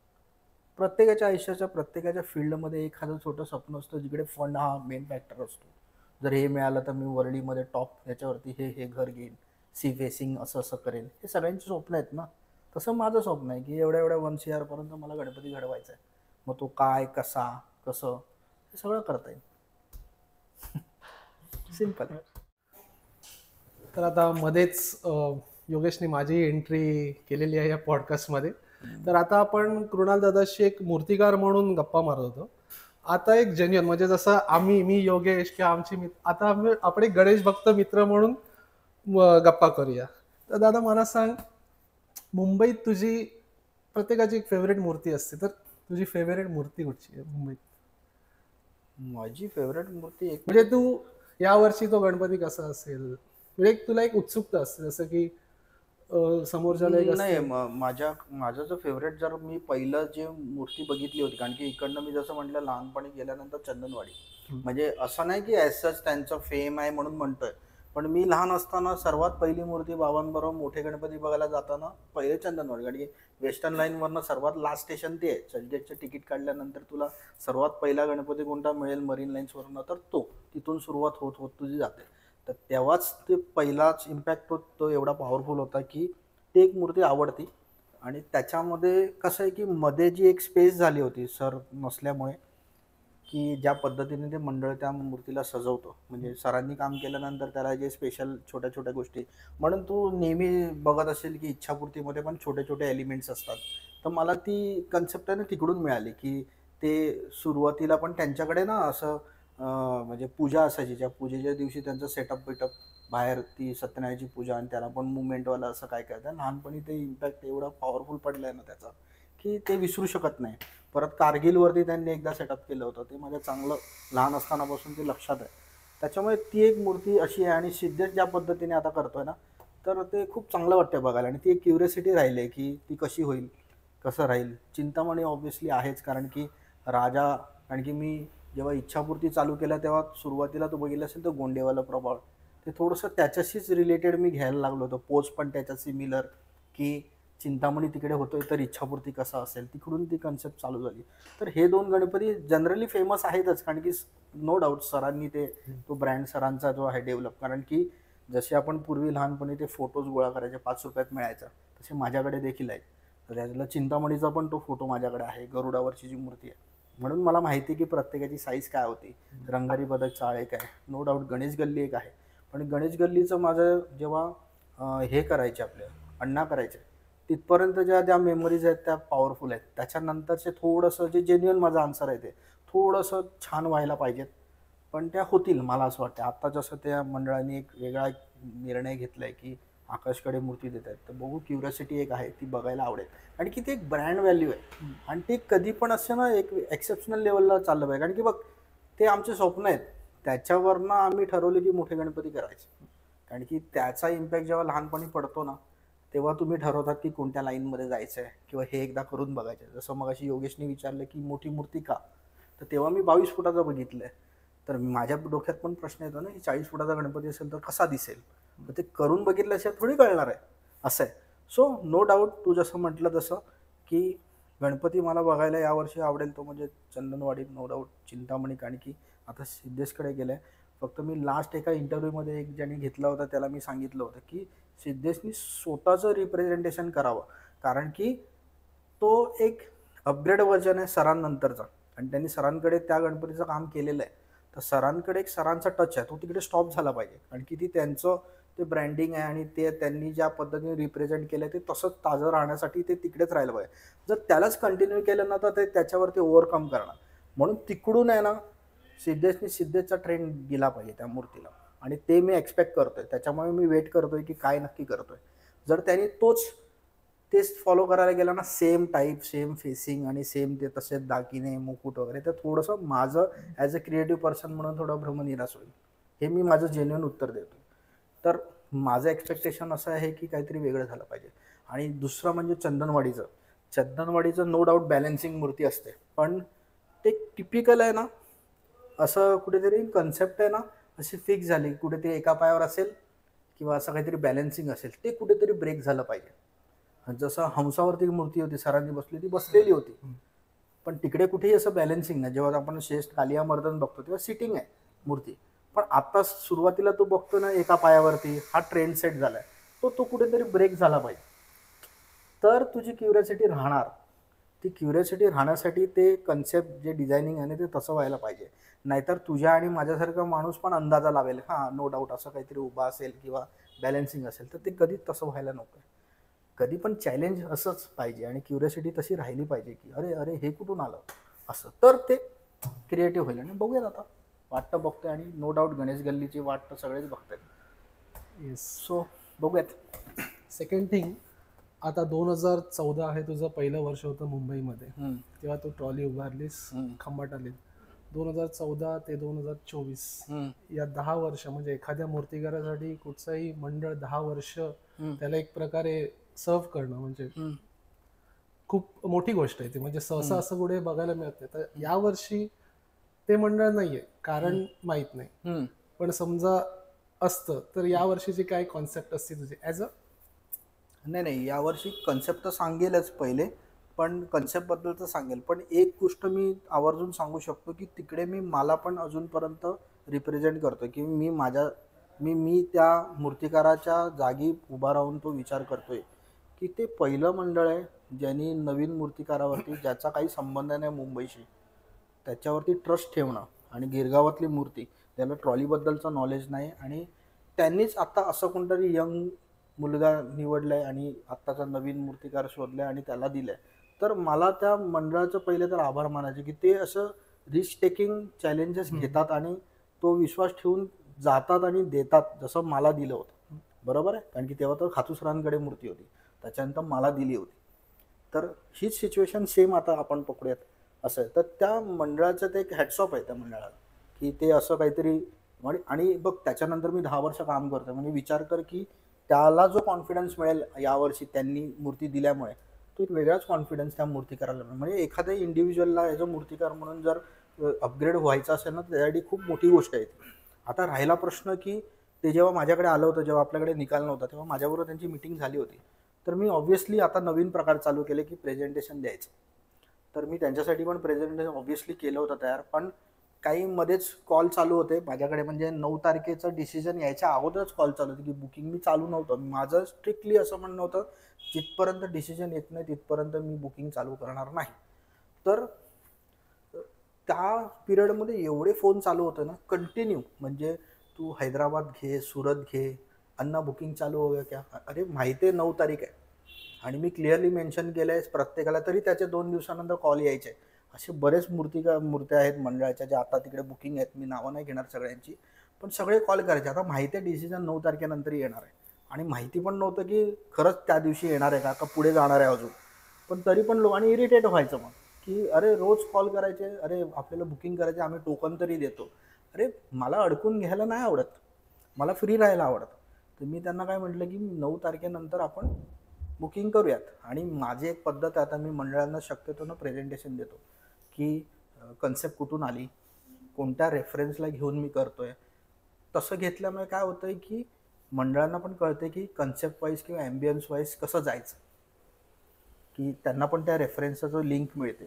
प्रत्येकाच्या आयुष्याच्या प्रत्येकाच्या फील्डमध्ये एखादं छोटं स्वप्न असतं जिकडे फंड हा मेन फॅक्टर असतो. जर हे मिळालं तर मी वर्ल्डमध्ये टॉप ह्याच्यावरती हे घर घेईन, सी फेसिंग असं असं करेन. हे सगळ्यांची स्वप्न आहेत ना. तसं माझं स्वप्न आहे की एवढ्या एवढ्या 1 CR पर्यंत मला गणपती घडवायचा आहे. मग तो काय, कसा, कसं, हे सगळं करता येईल. सिंपल. तर आता मध्येच योगेशने माझी एंट्री केलेली आहे या पॉडकास्टमध्ये. तर आता आपण कृणाल दादाशी एक मूर्तिकार म्हणून गप्पा मारत होतो. आता एक जेन्युअन म्हणजे जसं मी योगेश किंवा आमची आता आपण एक गणेश भक्त मित्र म्हणून गप्पा करूया. तर दादा मला सांग, मुंबईत तुझी प्रत्येकाची एक फेवरेट मूर्ती असते, तर तुझी फेवरेट मूर्ती कुठची आहे मुंबईत? माझी फेवरेट मूर्ती एक म्हणजे तू यावर्षी तो गणपती कसा असेल म्हणजे तुला एक उत्सुकता असते, जसं की समोरच्याला एक नाही. असते. माझं जो फेवरेट, जर मी पहिलं जे मूर्ती बघितली होती, कारण की इकडनं मी जसं म्हटलं लहानपणी गेल्यानंतर चंदनवाडी, म्हणजे असं नाही की ॲज त्यांचं फेम आहे म्हणून म्हणतोय, पण मी लहान असताना सर्वात पहिली मूर्ती बाबांबरोबर मोठे गणपती बघायला जाताना पहिले चंदनवाडी. कारण की वेस्टर्न लाईनवरनं सर्वात लास्ट स्टेशन ते आहे. चर्चगेटचं तिकीट काढल्यानंतर तुला सर्वात पहिला गणपती कोणता मिळेल मरीन लाईन्सवरनं, तर तो तिथून सुरुवात होत होत तुझी जाते. तर तेव्हाच ते पहिलाच इम्पॅक्ट तो एवढा पॉवरफुल होता की ती एक मूर्ती आवडती. आणि त्याच्यामध्ये कसं आहे की मध्ये जी एक स्पेस झाली होती सर नसल्यामुळे, की ज्या पद्धतीने ते मंडळ त्या मूर्तीला सजवतो, म्हणजे सरांनी काम केल्यानंतर त्याला जे स्पेशल छोट्या छोट्या गोष्टी, म्हणून तू नेहमी बघत असेल की इच्छापूर्तीमध्ये पण छोटे छोटे एलिमेंट्स असतात. तर मला ती कन्सेप्ट आहे ना तिकडून मिळाली की ते सुरुवातीला पण त्यांच्याकडे ना असं म्हणजे पूजा असायची, ज्या पूजेच्या दिवशी त्यांचं सेटअप बिटअप बाहेर, ती सत्यनारायणची पूजा आणि त्याला पण मुवमेंटवाला असं काय काय. लहानपणी ते इम्पॅक्ट एवढा पॉवरफुल पडलाय ना त्याचा की ते विसरू शकत नाही. परत कारगिलवरती त्यांनी एकदा सेटअप केलं होतं, ते माझ्या चांगलं लहान असतानापासून ते लक्षात आहे. त्याच्यामुळे ती एक मूर्ती अशी आहे. आणि सिद्धेश ज्या पद्धतीने आता करतोय ना, तर ते खूप चांगलं वाटतं बघायला. आणि ती एक क्युरियोसिटी राहिली आहे की ती कशी होईल, कसं राहील. चिंतामणी ऑब्व्हियसली आहेच, कारण की राजा, कारण की मी जेव्हा इच्छापूर्ती चालू केलं तेव्हा सुरुवातीला तो बघितलं असेल तर गोंडेवाला प्रभाव, ते थोडंसं त्याच्याशीच रिलेटेड मी घ्यायला लागलो होतो. पोच पण त्याच्या सिमिलर, की चिंतामणी तिकडे होतोय तर इच्छापूर्ती कसा असेल, तिकडून ती कन्सेप्ट चालू झाली. तर हे दोन गणपती जनरली फेमस आहेतच, कारण की नो डाऊट सरांनी तो ब्रँड सरांचा जो आहे डेव्हलप. कारण की जसे आपण पूर्वी लहानपणी ते फोटोज गोळा करायचे 5 रुपयात मिळायचा, तसे माझ्याकडे देखील आहेत. तर त्यातला चिंतामणीचा पण तो फोटो माझ्याकडे आहे, गरुडावरची जी मूर्ती आहे. म्हणून मला माहिती आहे की प्रत्येकाची साईज काय होती. रंगारी बदक चाळ एक आहे, नो डाऊट गणेश गल्ली एक आहे. पण गणेश गल्लीचं माझं जेव्हा हे करायचे आपले अण्णा करायचे, तिथपर्यंत ज्या मेमरीज आहेत त्या पॉवरफुल आहेत. त्याच्यानंतरचे थोडंसं जे जेन्युइन माझं आन्सर आहे ते थोडंसं छान व्हायला पाहिजेत, पण त्या होतील मला असं वाटतं. आता जसं त्या मंडळाने एक वेगळा निर्णय घेतलाय की आकाशकडे मूर्ती देत आहेत, तर बघू. क्युरियोसिटी एक आहे, ती बघायला आवडेल. आणि की ते एक ब्रँड व्हॅल्यू आहे आणि ते कधी पण असं ना एक एक्सेप्शनल लेवलला चाललं पाहिजे. कारण की बघ, ते आमचे स्वप्न आहेत, त्याच्यावरनं आम्ही ठरवलं की मोठे गणपती करायचे. कारण की त्याचा इम्पॅक्ट जेव्हा लहानपणी पडतो ना, तेव्हा तुम्ही ठरवतात की कोणत्या लाईनमध्ये जायचं आहे किंवा हे एकदा करून बघायचं आहे. जसं मग अशी योगेशने विचारलं की मोठी मूर्ती का, तर तेव्हा मी 22 फुटाचं बघितलं आहे. तर माझ्या डोक्यात पण प्रश्न येतो ना की 40 फुटाचा गणपती असेल तर कसा दिसेल. तर ते करून बघितल्याशिवाय थोडी कळणार आहे, असं आहे. सो नो डाऊट तू जसं म्हटलं तसं की गणपती मला बघायला यावर्षी आवडेल तो म्हणजे चंदनवाडीत, नो डाऊट चिंतामणी. कारण की आता सिद्धेशकडे गेलं आहे. फक्त मी लास्ट एका इंटरव्ह्यूमध्ये एक ज्याने घेतला होता त्याला मी सांगितलं होतं की सिद्धेशनी स्वतःचं रिप्रेझेंटेशन करावं, कारण की तो एक अपग्रेड व्हर्जन आहे सरांनंतरचा आणि त्यांनी सरांकडे त्या गणपतीचं काम केलेलं आहे. तर सरांकडे एक सरांचा टच आहे, तो तिकडे स्टॉप झाला पाहिजे. कारण की ती त्यांचं ते ब्रँडिंग आहे आणि ते त्यांनी ज्या पद्धतीने रिप्रेझेंट केलं ते तसंच ताजं राहण्यासाठी ते तिकडेच राहिलं पाहिजे. जर त्यालाच कंटिन्यू केलं ना तर ते त्याच्यावरती ओव्हरकम करणार. म्हणून तिकडून आहे ना सिद्धेशचा ट्रेंड दिला पाहिजे त्या मूर्तीला आणि ते मी एक्सपेक्ट करतोय. त्याच्यामुळे मी वेट करतोय की काय नक्की करतोय. जर त्यांनी तेच फॉलो करायला गेला ना, सेम टाईप, सेम फेसिंग आणि सेम ते तसेच दागिने, मुकुट वगैरे, तर थोडंसं माझं ॲज अ क्रिएटिव्ह पर्सन म्हणून थोडं भ्रमनिरास होईल. हे मी माझं जेन्युइन उत्तर देतो. तर माझं एक्सपेक्टेशन असं आहे की काहीतरी वेगळं झालं पाहिजे. आणि दुसरं म्हणजे चंदनवाडीचं नो डाऊट बॅलन्सिंग मूर्ती असते, पण ते टिपिकल आहे ना, असं कुठेतरी कन्सेप्ट आहे ना अशी फिक्स झाली, कुठेतरी एका पायावर असेल किंवा असं काहीतरी बॅलन्सिंग असेल, ते कुठेतरी ब्रेक झालं पाहिजे. जसं हंसावरती मूर्ती होती, सरांनी बसली, ती बसलेली होती, पण तिकडे कुठेही असं बॅलन्सिंग नाही. जेव्हा आपण शेष कालियामर्दन बघतो तेव्हा सिटिंग आहे मूर्ती, पण आता सुरुवातीला तो बघतो ना एका पायावरती, हा ट्रेंड सेट झालाय, तो कुठेतरी ब्रेक झाला पाहिजे. तर तुझी क्युरियोसिटी राहणार. ती क्युरियोसिटी राहण्यासाठी ते कन्सेप्ट जे डिझायनिंग आहे ते तसं व्हायला पाहिजे. नाहीतर तुझ्या आणि माझ्यासारखा माणूस पण अंदाजा लावेल, हां नो डाऊट असं काहीतरी उभा असेल किंवा बॅलन्सिंग असेल, तर ते कधी तसं व्हायला नको. कधी पण चॅलेंज असंच पाहिजे आणि क्युरियोसिटी तशी राहिली पाहिजे की अरे अरे हे कुठून आलं असं, तर ते क्रिएटिव्ह होईल. आणि बघूयात आता, वाट तर बघतोय आणि नो डाऊट गणेश गल्लीची वाट तर सगळेच बघतायत. येस. सो बघूयात. सेकंड थिंग, आता 2014 आहे तुझं पहिलं वर्ष होतं मुंबईमध्ये, तेव्हा तू ट्रॉली उभारलीस, खंबाट आली. 2014 ते 2024 या 10 वर्ष म्हणजे एखाद्या मूर्तिकारासाठी कुठचंही मंडळ 10 वर्ष त्याला एक प्रकारे सर्व करणं म्हणजे खूप मोठी गोष्ट आहे ती. म्हणजे सहसा असं कुठे बघायला मिळत नाही. तर यावर्षी ते मंडळ नाहीये, कारण माहित नाही, पण समजा असतं तर यावर्षीची काय कॉन्सेप्ट असते तुझी ॲज अ? नाही, यावर्षी कन्सेप्ट तर सांगेलच पहिले, पण कन्सेप्टबद्दल तर सांगेल. पण एक गोष्ट मी आवर्जून सांगू शकतो की तिकडे मला पण अजूनपर्यंत रिप्रेझेंट करतो की मी त्या मूर्तिकाराच्या जागी उभा राहून तो विचार करतोय की ते पहिलं मंडळ आहे ज्यांनी नवीन मूर्तिकारावरती, ज्याचा काही संबंध नाही मुंबईशी, त्याच्यावरती ट्रस्ट ठेवणं. आणि गिरगावातली मूर्ती, त्याला ट्रॉलीबद्दलचं नॉलेज नाही आणि त्यांनीच आता असं कोणतरी यंग मुलगा निवडलाय आणि आत्ताचा नवीन मूर्तिकार शोधलाय आणि त्याला दिलाय. तर मला त्या मंडळाचं पहिले तर आभार मानायचे की ते असं रिस्क टेकिंग चॅलेंजेस घेतात आणि तो विश्वास ठेवून जातात आणि देतात, जसं मला दिलं होतं. बरोबर आहे, कारण की तेव्हा तर खातूसरांकडे मूर्ती होती, त्याच्यानंतर मला दिली होती. तर हीच सिच्युएशन सेम आता आपण पकडूयात असं आहे. तर त्या मंडळाचं ते एक हॅट्सऑफ आहे त्या मंडळाला की ते असं काहीतरी. आणि बघ त्याच्यानंतर मी 10 वर्ष काम करतो, म्हणजे विचार कर की त्याला जो कॉन्फिडन्स मिळेल यावर्षी त्यांनी मूर्ती दिल्यामुळे, तो एक वेगळाच कॉन्फिडन्स त्या मूर्तिकाराला मिळेल. म्हणजे एखाद्या इंडिव्हिज्युअलला ॲज अ मूर्तिकार म्हणून जर अपग्रेड व्हायचं असेल ना, त्यासाठी खूप मोठी गोष्ट आहे ती. आता राहिला प्रश्न की ते जेव्हा माझ्याकडे आलं होतं, जेव्हा आपल्याकडे निकाल नव्हता, तेव्हा माझ्याबरोबर त्यांची मीटिंग झाली होती. तर मी ऑब्व्हियसली आता नवीन प्रकार चालू केले की प्रेझेंटेशन द्यायचं. तर मी त्यांच्यासाठी पण प्रेझेंटेशन ऑब्व्हियसली केलं होतं तयार, पण काही मध्येच कॉल चालू होते माझ्याकडे. म्हणजे 9 तारखेचं डिसिजन यायच्या अगोदरच कॉल चालू होते की बुकिंग मी चालू नव्हतं. माझं स्ट्रिक्टली असं म्हणणं होतं, जिथपर्यंत डिसिजन येत नाही तिथपर्यंत मी बुकिंग चालू करणार नाही. तर त्या पिरियडमध्ये एवढे फोन चालू होते ना कंटिन्यू, म्हणजे तू हैदराबाद घे, सुरत घे, अन्ना बुकिंग चालू हो गया क्या, अरे माहिती आहे 9 तारीख आहे, आणि मी क्लिअरली मेन्शन केलंय प्रत्येकाला, तरी त्याचे 2 दिवसानंतर कॉल यायचे. असे बरेच मूर्त्या आहेत मंडळाच्या ज्या आता तिकडे बुकिंग आहेत, मी नावं नाही घेणार सगळ्यांची, पण सगळे कॉल करायचे. आता माहिती आहे डिसिजन 9 तारखेनंतर येणार आहे आणि माहिती पण नव्हतं की खरंच त्या दिवशी येणार आहे का पुढे जाणार आहे अजून. पण तरी पण लोकांनी इरिटेट व्हायचं मग की अरे रोज कॉल करायचे, अरे आपल्याला बुकिंग करायचे, आम्ही टोकन तरी देतो. अरे मला अडकून घ्यायला नाही आवडत, मला फ्री राहायला आवडतं. तर मी त्यांना काय म्हटलं की 9 तारखेनंतर आपण बुकिंग करूयात. आणि माझी एक पद्धत आहे, आता मी मंडळांना शक्यतो ना प्रेझेंटेशन देतो की कन्सेप्ट कुठून आली, कोणत्या रेफरन्सला घेऊन मी करतोय. तसं घेतल्यामुळे काय होतंय की मंडळांना पण कळते की कन्सेप्ट वाईज किंवा ॲम्बियन्स वाईज कसं जायचं, की त्यांना पण त्या रेफरन्सचा लिंक मिळते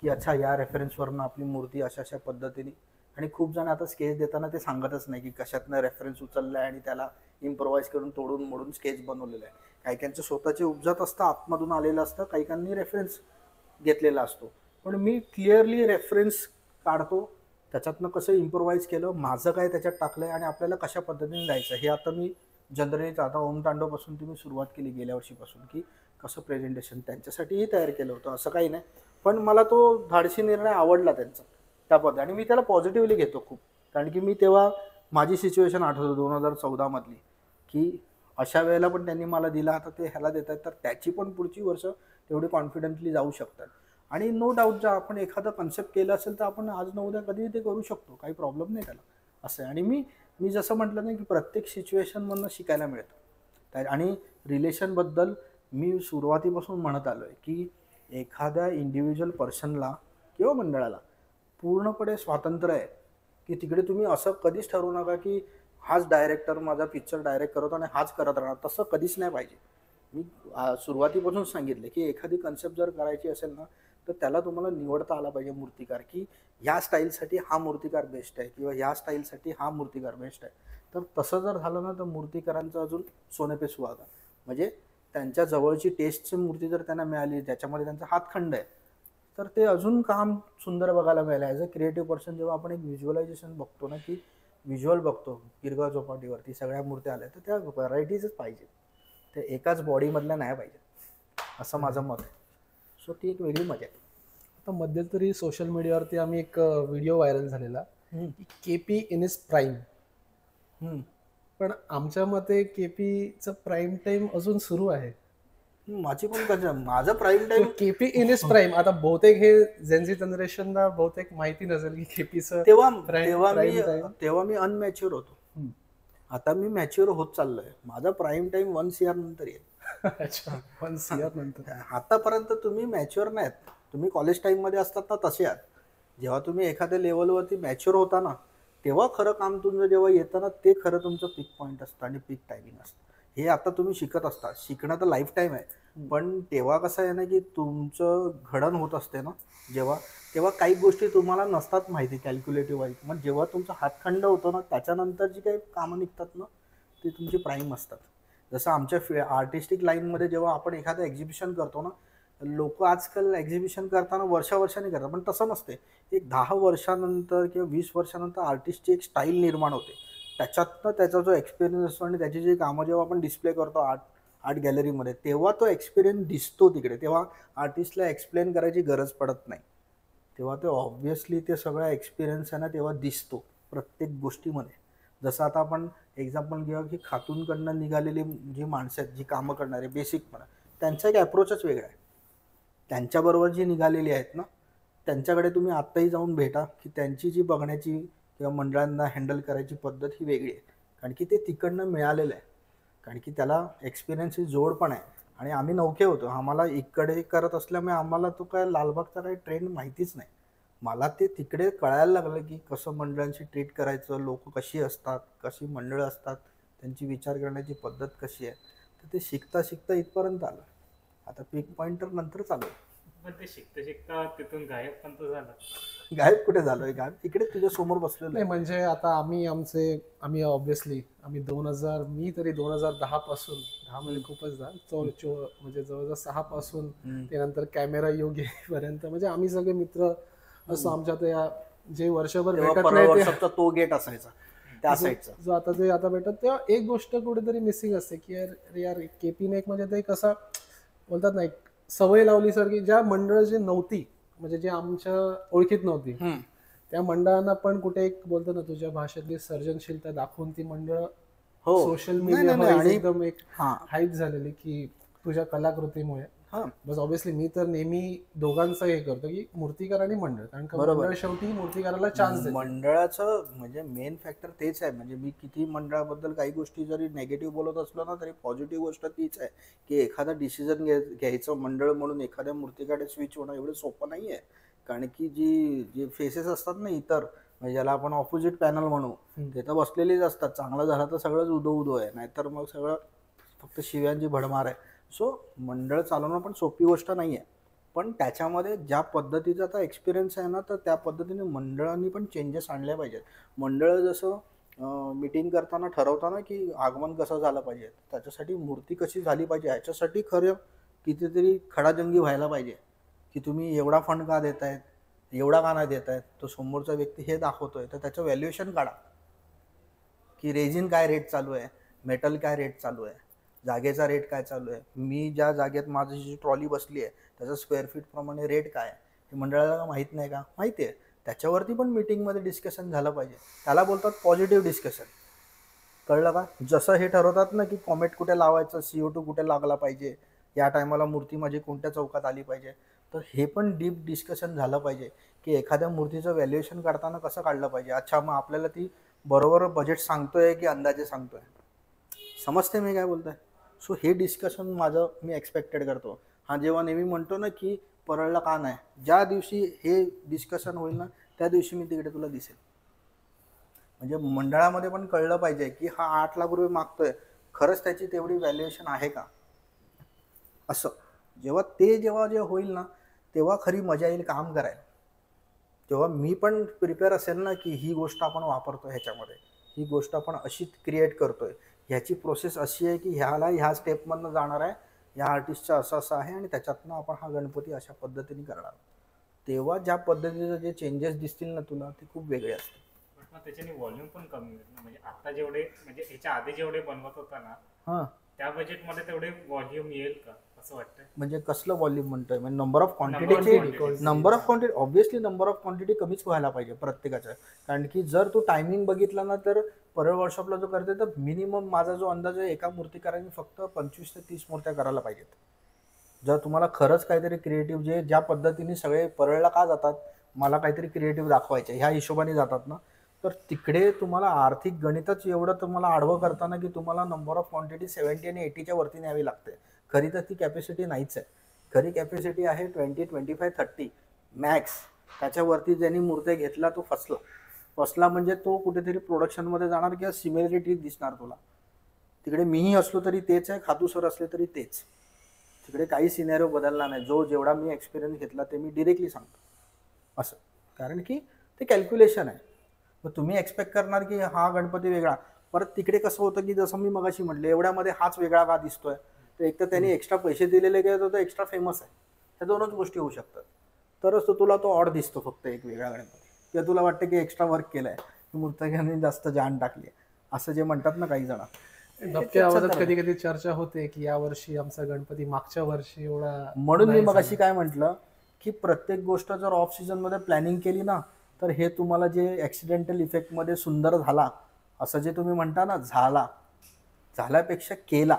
की अच्छा या रेफरन्सवरनं आपली मूर्ती अशा अशा पद्धतीने. आणि खूप जण आता स्केच देताना ते सांगतच नाही की कशातनं रेफरन्स उचलला आहे आणि त्याला इम्प्रोवाइज करून तोडून मोडून स्केच बनवलेलं आहे. काही काहींचं स्वतःचे उपजत असतं, आतमधून आलेलं असतं, काही काहींनी रेफरन्स घेतलेला असतो. पण मी क्लिअरली रेफरन्स काढतो, त्याच्यातनं कसं इम्प्रोवाइज केलं, माझं काय त्याच्यात टाकलं आहे आणि आपल्याला कशा पद्धतीने जायचं हे आता मी जनरली आता ओम तांडवपासून तुम्ही सुरुवात केली गेल्या वर्षीपासून की कसं प्रेझेंटेशन त्यांच्यासाठीही तयार केलं होतं, असं काही नाही. पण मला तो धाडसी निर्णय आवडला त्यांचा त्या पद्धती, आणि मी त्याला पॉझिटिव्हली घेतो खूप. कारण की मी तेव्हा माझी सिच्युएशन आठवतो 2014 मधली, की अशा वेळेला पण त्यांनी मला दिला, आता ते ह्याला देत आहेत तर त्याची पण पुढची वर्ष तेवढी कॉन्फिडेंटली जाऊ शकतात. आणि नो डाऊट जर आपण एखादा कन्सेप्ट केलं असेल तर आपण आज न उद्या कधी ते करू शकतो, काही प्रॉब्लेम नाही त्याला असं आहे. आणि मी जसं म्हटलं नाही की प्रत्येक सिच्युएशनमधनं शिकायला मिळतं. आणि रिलेशनबद्दल मी सुरुवातीपासून म्हणत आलो आहे की एखाद्या इंडिव्हिज्युअल पर्सनला किंवा मंडळाला पूर्णपणे स्वातंत्र्य आहे की तिकडे तुम्ही असं कधीच ठरवू नका की हाच डायरेक्टर माझा पिक्चर डायरेक्ट करतो आणि हाच करत राहणार, तसं कधीच नाही पाहिजे. मी सुरुवातीपासून सांगितलं की एखादी कन्सेप्ट जर करायची असेल ना तर त्याला तुम्हाला निवडता आला पाहिजे मूर्तिकार, की ह्या स्टाईलसाठी हा मूर्तिकार बेस्ट आहे किंवा ह्या स्टाईलसाठी हा मूर्तिकार बेस्ट आहे. तर तसं जर झालं ना तर मूर्तिकारांचं अजून सोने पे सुहागा. म्हणजे त्यांच्या जवळची टेस्टची मूर्ती जर त्यांना मिळाली ज्याच्यामध्ये त्यांचा हातखंड आहे तर ते अजून काम सुंदर बघायला मिळालं. ॲज अ क्रिएटिव्ह पर्सन जेव्हा आपण एक व्हिज्युअलायझेशन बघतो ना, की व्हिज्युअल बघतो गिरगाव चौपाटीवरती सगळ्या मूर्त्या आल्या, तर त्या व्हरायटीजच पाहिजे, ते एकाच बॉडीमधल्या नाही पाहिजे, असं माझं मत आहे. सो ती एक वेगळी मजा आहे. आता मध्यंतरी सोशल मीडियावरती आम्ही एक व्हिडिओ व्हायरल झालेला केपी इन इज प्राईम, पण आमच्या मते केपीचं प्राईम टाइम अजून सुरू आहे. माझी पण माझं prime time KP in is prime. आता बहुतेक हे जेनझी जनरेशनला बहुतेक माहिती नसेल की केपीचं तेव्हा मी अनमॅच्युअर होतो. आता मी मॅच्युअर होत चाललोय. माझा प्राईम टाइम 1 CR नंतर येईल. अच्छा, 1 CR नंतर. आतापर्यंत तुम्ही मॅच्युअर नाहीत, तुम्ही कॉलेज टाइम मध्ये असतात ना तसे आहात. जेव्हा तुम्ही एखाद्या लेवलवरती मॅच्युअर होता ना तेव्हा खरं काम तुमचं जेव्हा येतं ना ते खरं तुमचं पीक पॉईंट असतं आणि पीक टायमिंग असतं. हे आता तुम्ही शिकत असता, शिकणं तर लाईफ टाईम आहे, पण तेव्हा कसं आहे ना की तुमचं घडण होत असते ना तेव्हा काही गोष्टी तुम्हाला नसतात माहिती कॅल्क्युलेटिव्ह वाईज. मग जेव्हा तुमचा हातखंड होतो ना त्याच्यानंतर जी काही कामं निघतात ना ती तुमची प्राईम असतात. जसं आमच्या आर्टिस्टिक लाईनमध्ये जेव्हा आपण एखादं एक्झिबिशन करतो ना, लोक आजकाल एक्झिबिशन करताना वर्षावर्षांनी करतात, पण तसं नसते. एक 10 वर्षानंतर किंवा 20 वर्षानंतर आर्टिस्टची एक स्टाईल निर्माण होते, त्याच्यातनं त्याचा जो एक्सपिरियन्स असतो आणि त्याची जी कामं जेव्हा आपण डिस्प्ले करतो आर्ट गॅलरीमध्ये तेव्हा तो एक्सपिरियन्स दिसतो तिकडे. तेव्हा आर्टिस्टला एक्सप्लेन करायची गरज पडत नाही, तेव्हा ते ऑब्व्हियसली ते सगळा एक्सपिरियन्स आहे ना तेव्हा दिसतो प्रत्येक गोष्टीमध्ये. जसं आता आपण एक्झाम्पल घेऊया की खातूनकडनं निघालेली जी माणसं आहेत जी कामं करणारे बेसिक म्हणा, त्यांचा एक ॲप्रोचच वेगळा आहे. त्यांच्याबरोबर जी निघालेली आहेत ना त्यांच्याकडे तुम्ही आत्ताही जाऊन भेटा की त्यांची जी बघण्याची किंवा मंडळांना हँडल करायची पद्धत ही वेगळी आहे, कारण की ते तिकडनं मिळालेलं आहे, कारण की त्याला एक्सपिरियन्सची जोड पण आहे. आणि आम्ही नौके होतो, आम्हाला इकडे करत असल्यामुळे आम्हाला तो काय लालबागचा काही ट्रेंड माहितीच नाही. मला ते तिकडे कळायला लागलं की कसं मंडळांशी ट्रीट करायचं, लोक कशी असतात, कशी मंडळं असतात, त्यांची विचार करण्याची पद्धत कशी आहे. तर ते शिकता शिकता इथपर्यंत आलं. आता पीक पॉइंटर नंतर चालू आहे. पण ते शिकता शिकता तिथून गायब पण तर झालं. गायब कुठे झालोय, गायब इकडे तुझ्या समोर बसलेलो नाही म्हणजे आता आम्ही ऑब्व्हियसली मी तरी 2010 पासून, 10 म्हणजे खूपच म्हणजे जवळजवळ 6 पासून ते नंतर कॅमेरा युग येईपर्यंत म्हणजे आम्ही सगळे मित्र असं आमच्या त्या जे वर्षभर भेटत नाही तो गेट असायचा त्या साईडचा जो आता भेटत, तेव्हा एक गोष्ट कुठेतरी मिसिंग असते की यार केपीने एक म्हणजे ते कसं बोलतात ना, एक सवय लावली सर, की ज्या मंडळ जी नव्हती, म्हणजे जे आमच्या ओळखीत नव्हती, त्या मंडळांना पण कुठे एक बोलतो ना, तुझ्या भाषेतली सर्जनशीलता दाखवून ती मंडळ हो. सोशल नाही, मीडिया नाही, आणि एकदम एक हां हाईप झालेली, की तुझ्या कलाकृतीमुळे. हां बस ऑब्व्हियसली मी तर नेहमी दोघांचं हे करतो, की मूर्तिकार आणि मंडळ, कारण का बरोबर. मंडळ शेवटी मूर्तिकाराला चान्स देते. मंडळाचं म्हणजे मेन फॅक्टर तेच आहे. म्हणजे मी किती मंडळाबद्दल काही गोष्टी जरी नेगेटिव्ह बोलत असलो ना, तरी पॉझिटिव्ह गोष्ट तीच आहे की एखादा डिसिजन घ्यायचं मंडळ म्हणून एखाद्या मूर्तीकडे स्विच होणं एवढं सोपं नाही आहे. कारण की जे फेसेस असतात ना इतर, म्हणजे ज्याला आपण ऑपोजिट पॅनल म्हणू, ते तर बसलेलेच असतात. चांगलं झालं तर सगळंच उदो उदो आहे, नाहीतर मग सगळं फक्त शिव्यांची भडमार आहे. सो मंडळ चालवणं पण सोपी गोष्ट नाही आहे. पण त्याच्यामध्ये ज्या पद्धतीचा आता एक्सपिरियन्स आहे ना, तर त्या पद्धतीने मंडळांनी पण चेंजेस आणले पाहिजेत. मंडळ जसं मीटिंग करताना ठरवताना की आगमन कसं झालं पाहिजे, त्याच्यासाठी मूर्ती कशी झाली पाहिजे, ह्याच्यासाठी खरं कितीतरी खडाजंगी व्हायला पाहिजे की तुम्ही एवढा फंड का देतायत, एवढा का नाही देतायत. तो समोरचा व्यक्ती हे दाखवतोय तर त्याचं व्हॅल्युएशन काढा की रेझिन काय रेट चालू आहे, मेटल काय रेट चालू आहे, जागेचा रेट काय चालू आहे, मी ज्या जागेत माझी जी ट्रॉली बसली आहे त्याचा स्क्वेअर फीट प्रमाणे रेट काय आहे, हे मंडळाला माहीत नाही का? माहिती आहे. त्याच्यावरती पण मीटिंगमध्ये डिस्कशन झालं पाहिजे. त्याला बोलतात पॉझिटिव्ह डिस्कशन. कळलं का? जसं हे ठरवतात ना की कॉमेट कुठे लावायचं, CO2 कुठे लागला पाहिजे, या टायमाला मूर्ती माझी कोणत्या चौकात आली पाहिजे, तर हे पण डीप डिस्कशन झालं पाहिजे की एखाद्या मूर्तीचं व्हॅल्युएशन काढताना कसं काढलं पाहिजे. अच्छा, मग आपल्याला ती बरोबर बजेट सांगतोय की अंदाजे सांगतोय, समजते मी काय बोलतोय? सो हे डिस्कशन माझं मी एक्सपेक्टेड करतो. हा जेव्हा नेहमी म्हणतो ना की परळला का नाही, ज्या दिवशी हे डिस्कशन होईल ना त्या दिवशी मी तिकडे तुला दिसेल. म्हणजे मंडळामध्ये पण कळलं पाहिजे की हा 8 लाख रुपये मागतोय, खरंच त्याची तेवढी व्हॅल्युएशन आहे का, असं. जेव्हा जे होईल ना तेव्हा खरी मजा येईल काम करायला. तेव्हा मी पण प्रिपेअर असेल ना की ही गोष्ट आपण वापरतो ह्याच्यामध्ये, ही गोष्ट आपण अशी क्रिएट करतोय, ह्याची प्रोसेस अशी आहे की ह्या स्टेपमधनं जाणार आहे, ह्या आर्टिस्टचं असं असं आहे आणि त्याच्यातनं आपण हा गणपती अशा पद्धतीने करणार. तेव्हा ज्या पद्धतीचे जे चेंजेस दिसतील ना तुला, ते खूप वेगळे असतील. मग त्याच्याने व्हॉल्यूम पण कमी होईल ना. म्हणजे आता जेवढे, म्हणजे ह्याच्या आधी जेवढे बनवत होता ना, हां, त्या बजेटमध्ये तेवढे व्हॉल्यूम येईल का असं वाटतंय? म्हणजे कसलं व्हॉल्यूम म्हणतोय? म्हणजे number of Number of क्वांटिटीची, quantity. Number of quantity obviously number of quantity कमीच व्हायला पाहिजे प्रत्येकाचं. कारण की जर तू टायमिंग बघितला ना, तर परळ वर्कशॉपला जो करते तर मिनिमम माझा जो अंदाज आहे, एका मूर्तिकाराने फक्त 25 ते 30 मूर्त्या करायला पाहिजेत. जर तुम्हाला खरंच काहीतरी क्रिएटिव्ह, ज्या पद्धतीने सगळे परळला का जातात, मला काहीतरी क्रिएटिव्ह दाखवायचे ह्या हिशोबाने जातात ना, तर तिकडे तुम्हाला आर्थिक गणितच एवढं तुम्हाला आडवं करताना की तुम्हाला नंबर ऑफ क्वांटिटी 70 आणि 80च्या वरती न्यावी लागते. खरी तर ती कॅपॅसिटी नाहीच आहे. खरी कॅपॅसिटी आहे 20, 25, 30 मॅक्स. त्याच्यावरती ज्यांनी मूर्त्या घेतला तो फसला म्हणजे तो कुठेतरी प्रोडक्शनमध्ये जाणार किंवा सिमिलरिटी दिसणार तुला. तिकडे मीही असलो तरी तेच आहे, खातू सर असले तरी तेच. तिकडे काही सिनेरिओ बदलला नाही. जेवढा मी एक्सपिरियन्स घेतला ते मी डिरेक्टली सांगतो असं. कारण की ते कॅल्क्युलेशन आहे. मग तुम्ही एक्सपेक्ट करणार की हा गणपती वेगळा, परत तिकडे कसं होतं की जसं मी मगाशी म्हटलं, एवढ्यामध्ये हाच वेगळा का दिसतोय, तर एक तर त्यांनी एक्स्ट्रा पैसे दिलेले काय, तो एक्स्ट्रा फेमस आहे. त्या दोनच गोष्टी होऊ शकतात. तरच तो तुला तो ऑड दिसतो फक्त एक वेगळा गणपती, किंवा तुला वाटतं की एक्स्ट्रा वर्क केलंय, मूर्तिकारांनी जास्त जान टाकली असं जे म्हणतात ना काही जण. धपक्या आवाजात कधी कधी चर्चा होते की या वर्षी आमचा गणपती मागच्या वर्षी एवढा. म्हणून मी मगाशी काय म्हटलं की प्रत्येक गोष्ट जर ऑफ सीझन मध्ये प्लॅनिंग केली ना, तर हे तुम्हाला जे ऍक्सिडेंटल इफेक्टमध्ये सुंदर झाला असं जे तुम्ही म्हणता ना, झाल्यापेक्षा केला,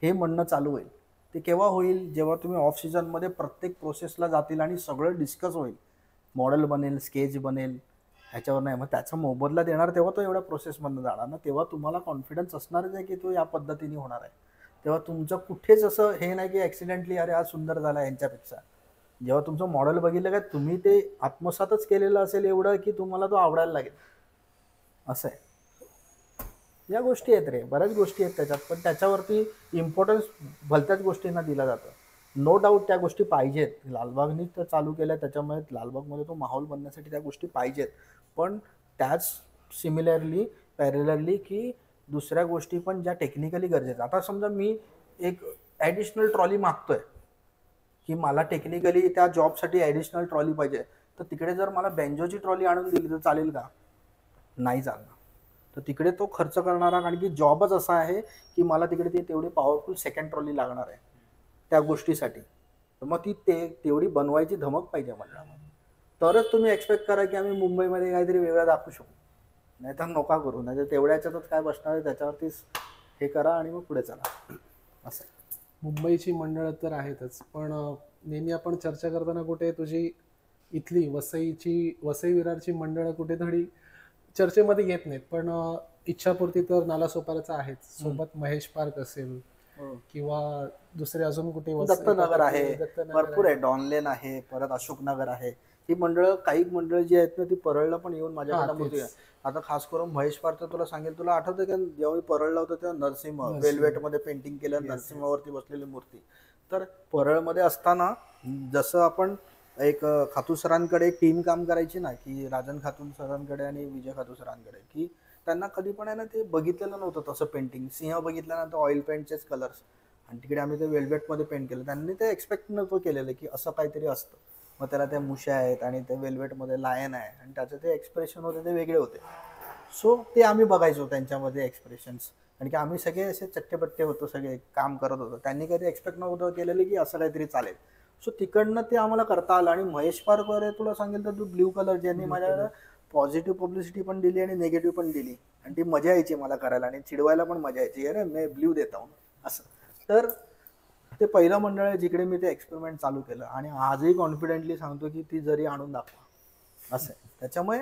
हे म्हणणं चालू होईल. ते केव्हा होईल? जेव्हा तुम्ही ऑफ सीझनमध्ये प्रत्येक प्रोसेसला जातील आणि सगळं डिस्कस होईल, मॉडेल बनेल, स्केच बनेल, ह्याच्यावर नाही. मग त्याचा मोबदला देणार तेव्हा तो एवढ्या प्रोसेसमधनं जाणार ना, तेव्हा तुम्हाला कॉन्फिडन्स असणारच आहे की तो या पद्धतीने होणार आहे. तेव्हा तुमचं कुठेच असं हे नाही की ॲक्सिडेंटली अरे आज सुंदर झाला यांच्यापेक्षा. जेव्हा तुमचं मॉडेल बघितलं काय, तुम्ही ते आत्मसातच केलेलं असेल एवढं की तुम्हाला तो आवडायला लागेल, असं आहे. या गोष्टी आहेत रे, बऱ्याच गोष्टी आहेत त्याच्यात, पण त्याच्यावरती इम्पॉर्टन्स भलत्याच गोष्टींना दिला जातं. नो डाऊट त्या गोष्टी पाहिजेत. लालबागनी तर चालू केल्या, त्याच्यामुळे लालबागमध्ये तो माहोल बनण्यासाठी त्या गोष्टी पाहिजेत. पण त्याच सिमिलरली पॅरेलरली की दुसऱ्या गोष्टी पण ज्या टेक्निकली गरजेच्या. आता समजा मी एक ॲडिशनल ट्रॉली मागतोय की मला टेक्निकली त्या जॉबसाठी ॲडिशनल ट्रॉली पाहिजे, तर तिकडे जर मला बेंजोची ट्रॉली आणून दिली तर चालेल का? नाही चालणार. तर तिकडे तो खर्च करणारा, कारण की जॉबच असा आहे की मला तिकडे ती तेवढी पॉवरफुल सेकंड ट्रॉली लागणार आहे. त्या गोष्टीसाठी. तर मग ती तेवढी बनवायची धमक पाहिजे मंडळामध्ये, तरच तुम्ही एक्सपेक्ट करा की आम्ही मुंबईमध्ये काहीतरी वेगळं दाखवू शकू. नाहीतर नका करू, नाही तर तेवढ्या याच्यातच काय बसणार आहे त्याच्यावरतीच हे करा आणि मग पुढे चला असं. मुंबईची मंडळं तर आहेतच, पण नेहमी आपण चर्चा करताना कुठे तुझी इथली वसई विरारची मंडळं कुठेतरी चर्चेमध्ये येत नाहीत. पण इच्छापूर्ती तर नालासोपाराचा आहेच, सोबत महेश पार्क असेल किंवा दुसरे अजून कुठे दत्तनगर आहे, भरपूर आहे, डॉनलेन आहे, परत अशोकनगर आहे. ही मंडळं, काही मंडळ जी आहेत ना ती परळला पण येऊन माझ्याकडे मूर्ती. आता खास करून महेश पार्क तुला सांगेल, तुला आठवतं का जेव्हा मी परळला होतो तेव्हा नरसिंह वेल्वेटमध्ये पेंटिंग केलं, नरसिंहावरती बसलेली मूर्ती. तर परळमध्ये असताना जसं आपण एक खातू सरांकडे एक टीम काम करायची ना, की राजन खातू सरांकडे आणि विजय खातू सरांकडे, की त्यांना कधी पण आहे ना ते बघितलेलं नव्हतं तसं पेंटिंग. सिंह बघितल्यानंतर ऑइल पेंटचेच कलर्स, आणि तिकडे आम्ही ते वेल्वेटमध्ये पेंट केलं. त्यांनी ते एक्सपेक्ट नव्हतं केलेलं की असं काहीतरी असतं. मग त्याला त्या मुश्या आहेत आणि ते वेल्वेटमध्ये लायन आहे आणि त्याचे ते एक्सप्रेशन होते ते वेगळे होते. सो ते आम्ही बघायचो त्यांच्यामध्ये एक्सप्रेशन्स, आणि की आम्ही सगळे असे चट्टेपट्टे होतो, सगळे काम करत होतो. त्यांनी कधी एक्सपेक्ट नव्हतं केलेलं की असं काहीतरी चालेल. सो तिकडनं ते आम्हाला करता आलं. आणि महेश पार्क वगैरे तुला सांगेल तर तू ब्ल्यू कलर, ज्यांनी माझ्या पॉझिटिव्ह पब्लिसिटी पण दिली आणि निगेटिव्ह पण दिली, आणि ती मजा यायची मला करायला आणि चिडवायला पण मजा यायची, अरे मी ब्ल्यू देता हूं असं. तर ते पहिलं मंडळ आहे जिकडे मी ते एक्सपेरिमेंट चालू केलं, आणि आजही कॉन्फिडेंटली सांगतो की ती जरी आणून दाखवा असं आहे. त्याच्यामुळे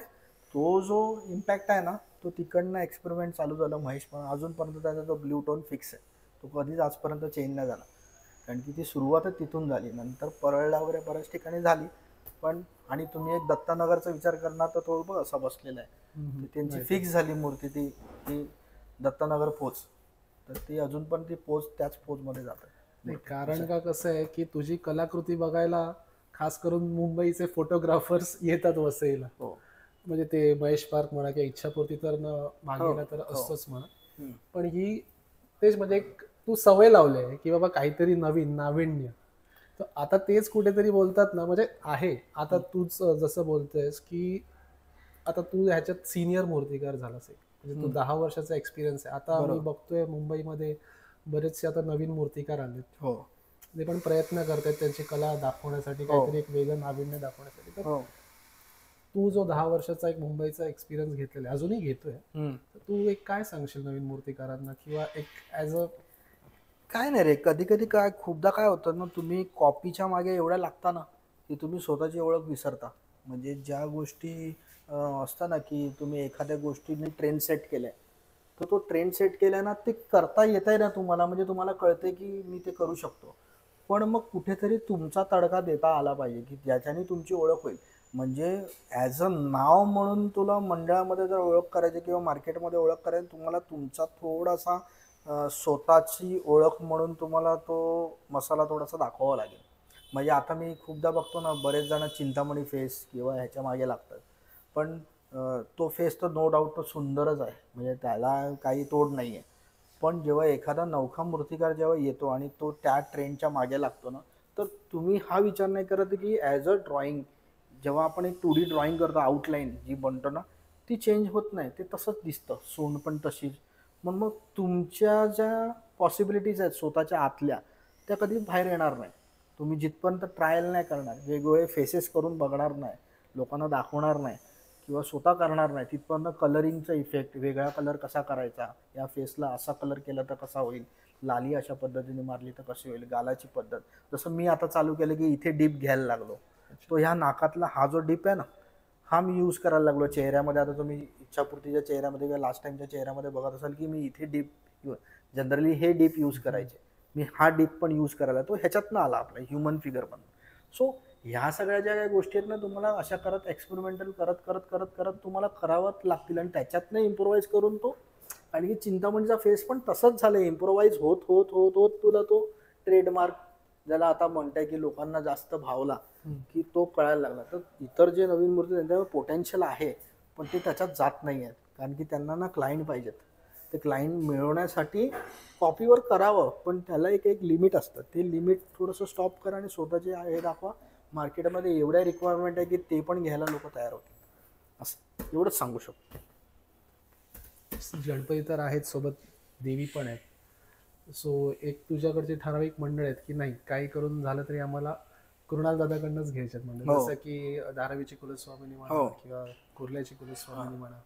तो जो इम्पॅक्ट आहे ना तो तिकडनं एक्सपेरिमेंट चालू झालं महेश, पण अजूनपर्यंत त्याचा तो ब्ल्यू टोन फिक्स आहे, तो कधीच आजपर्यंत चेंज नाही झाला. कारण की ती सुरुवातच तिथून झाली, नंतर परळला वगैरे बऱ्याच ठिकाणी झाली. पण आणि तुम्ही एक दत्तनगरचा विचार करणार तर तो बघ असा बसलेला आहे, त्यांची फिक्स झाली मूर्ती ती दत्तनगर पोच, तर ती अजून पण ती पोच त्याच पोचमध्ये जाते. नाही, कारण का कसं आहे की तुझी कलाकृती बघायला खास करून मुंबईचे फोटोग्राफर्स येतात वसईला. म्हणजे ते महेश पार्क म्हणा किंवा इच्छापूर्ती तर मागेला तर असतोच म्हणा, पण ही तेच म्हणजे एक तू सवय लावली आहे की बाबा काहीतरी नवीन नाविन्य. तर आता तेच कुठेतरी बोलतात ना, म्हणजे आहे आता तूच जसं बोलतोयस की आता तू ह्याच्यात सिनियर मूर्तिकार झालास, म्हणजे तू 10 वर्षाचा एक्सपिरियन्स आहे. आता आम्ही बघतोय मुंबईमध्ये बरेचसे आता नवीन मूर्तिकार आलेत, ते पण प्रयत्न करतात त्यांची कला दाखवण्यासाठी, काहीतरी एक वेगळं नाविन्य दाखवण्यासाठी. तर तू जो 10 वर्षाचा एक मुंबईचा एक्सपिरियन्स घेतलेला आहे, अजूनही घेतोय, तर तू एक काय सांगशील नवीन मूर्तिकारांना, किंवा एक ॲज अ काय नाही रे, कधी कधी काय खूपदा काय होतं ना, तुम्ही कॉपीच्या मागे एवढ्या लागता ना की तुम्ही स्वतःची ओळख विसरता. म्हणजे ज्या गोष्टी असतात ना की तुम्ही एखाद्या गोष्टीने ट्रेंड सेट केलाय, तर तो ट्रेंड सेट केलाय ना ते करता येत आहे ना तुम्हाला, म्हणजे तुम्हाला कळते की मी ते करू शकतो. पण मग कुठेतरी तुमचा तडका देता आला पाहिजे की ज्याच्याने तुमची ओळख होईल. म्हणजे ॲज अ नाव म्हणून तुला मंडळामध्ये जर ओळख करायची किंवा मार्केटमध्ये ओळख करायची, तुम्हाला तुमचा थोडासा स्वतःची ओळख म्हणून तुम्हाला तो मसाला थोडासा दाखवावा लागेल. म्हणजे आता मी खूपदा बघतो ना, बरेच जण चिंतामणी फेस किंवा ह्याच्या मागे लागतात, पण तो फेस तर नो डाऊट तो सुंदरच आहे, म्हणजे त्याला काही तोड नाही आहे. पण जेव्हा एखादा नवखा मूर्तिकार जेव्हा येतो आणि तो त्या ट्रेंडच्या मागे लागतो ना, तर तुम्ही हा विचार नाही करत की ॲज अ ड्रॉइंग जेव्हा आपण एक 2D ड्रॉइंग करतो, आउटलाईन जी बनतो ना ती चेंज होत नाही, ते तसंच दिसतं, सोंड पण तशीच. मग तुमच्या ज्या पॉसिबिलिटीज आहेत स्वतःच्या आतल्या, त्या कधी बाहेर येणार नाही. तुम्ही जिथपर्यंत ट्रायल नाही करणार, वेगवेगळे फेसेस करून बघणार नाही, लोकांना दाखवणार नाही किंवा स्वतः करणार नाही, तिथपर्यंत कलरिंगचा इफेक्ट, वेगळा कलर कसा करायचा, या फेसला असा कलर केला तर कसा होईल, लाली अशा पद्धतीने मारली तर कशी होईल, गालाची पद्धत. जसं मी आता चालू केलं की इथे डीप घ्यायला लागलो, तो ह्या नाकातला हा जो डीप आहे ना हा मी यूज करायला लागलो चेहऱ्यामध्ये. आता तुम्ही इच्छापूर्तीच्या चेहऱ्यामध्ये किंवा लास्ट टाइमच्या चेहऱ्यामध्ये बघत असाल की मी इथे डीप, जनरली हे डीप यूज करायचे, मी हा डीप पण यूज करायला, तो ह्याच्यातनं आला आपला ह्युमन फिगर पण. सो ह्या सगळ्या ज्या काही गोष्टी आहेत ना, तुम्हाला अशा करत एक्सपेरिमेंटल करत करत करत करत तुम्हाला करावंच लागतील, आणि त्याच्यातनं इम्प्रोवाइज करून तो. आणि चिंतामणीचा फेस पण तसंच झालं, इम्प्रोवाइज होत होत होत होत तुला तो ट्रेडमार्क ज्याला आता म्हणताय की लोकांना जास्त भावला की तो कळायला लागला. तर इतर जे नवीन मूर्ती त्यांच्यावर पोटेन्शियल आहे, पण ते त्याच्यात जात नाही आहेत, कारण की त्यांना ना क्लायंट पाहिजेत. ते क्लायंट मिळवण्यासाठी कॉपीवर करावं, पण त्याला एक एक लिमिट असतं, ते लिमिट थोडंसं स्टॉप करा आणि स्वतःचे हे दाखवा. मार्केटमध्ये एवढ्या रिक्वायरमेंट आहे की ते पण घ्यायला लोक तयार होतील, असं एवढंच सांगू शकतो. गणपती तर आहेत, सोबत देवी पण आहेत. सो एक तुझ्याकडचे ठराविक मंडळ आहेत की नाही काही करून झालं तरी आम्हाला कृणाल दादाकडनंच घ्यायच्यात मंडळ, हो. जसं की धारावीची कुलस्वामिनी म्हणा हो. किंवा कुर्ल्याची कुलस्वामिनी म्हणा.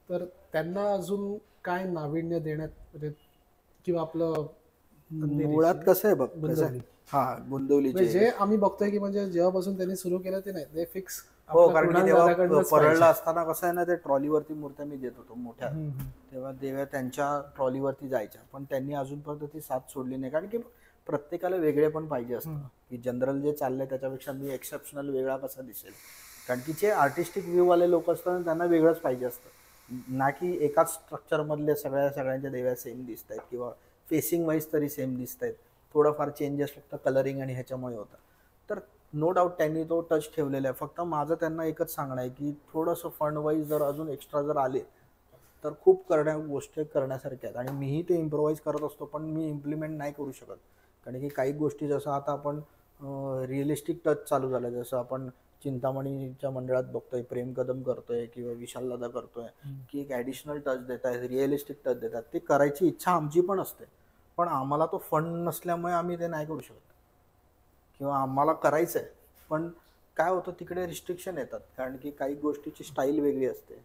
तर त्यांना अजून काय नाविन्य देण्यात म्हणजे किंवा आपलं मुळात कसं आहे बघ, कसं आहे, गुंतवली हा म्हणजे गुंतवलीचे, जे आम्ही बघतोय की म्हणजे जेव्हापासून त्यांनी सुरू केलं ते नाही ते फिक्स हो, कारण की तेव्हा परळला असताना कसं आहे ना, ते ट्रॉलीवरती मूर्त्या मी देत होतो मोठ्या, तेव्हा देव्या त्यांच्या ट्रॉलीवरती जायच्या, पण त्यांनी अजूनपर्यंत ती साथ सोडली नाही. कारण की प्रत्येकाला वेगळे पण पाहिजे असतं की जनरल जे चाललंय त्याच्यापेक्षा मी एक्सेप्शनल वेगळा कसा दिसेल. कारण की जे आर्टिस्टिक व्ह्यूवाले लोक असतात त्यांना वेगळंच पाहिजे असतं, ना की एकाच स्ट्रक्चरमधले सगळ्यांच्या देव्या सेम दिसत आहेत किंवा फेसिंग वाईज तरी सेम दिसत आहेत. थोडाफार चेंजेस फक्त कलरिंग आणि ह्याच्यामुळे होता. तर नो डाऊट त्यांनी तो टच ठेवलेला आहे. फक्त माझं त्यांना एकच सांगणं आहे की थोडंसं फंड वाईज जर अजून एक्स्ट्रा जर आले तर खूप गोष्टी करण्यासारख्या आहेत. आणि मीही ते इम्प्रोवाईज करत असतो, पण मी इम्प्लिमेंट नाही करू शकत. कारण की काही गोष्टी जसं आता आपण रिअलिस्टिक टच चालू झालं, जसं आपण चिंतामणीच्या मंडळात बघतोय, प्रेम कदम करतोय किंवा विशाल दादा करतोय, की एक ॲडिशनल टच देत आहेत, रिअलिस्टिक टच देतात. ते करायची इच्छा आमची पण असते, पण आम्हाला तो फंड नसल्यामुळे आम्ही ते नाही करू शकत. किंवा आम्हाला करायचं आहे पण काय होतं तिकडे रिस्ट्रिक्शन येतात. कारण की काही गोष्टीची स्टाईल वेगळी असते,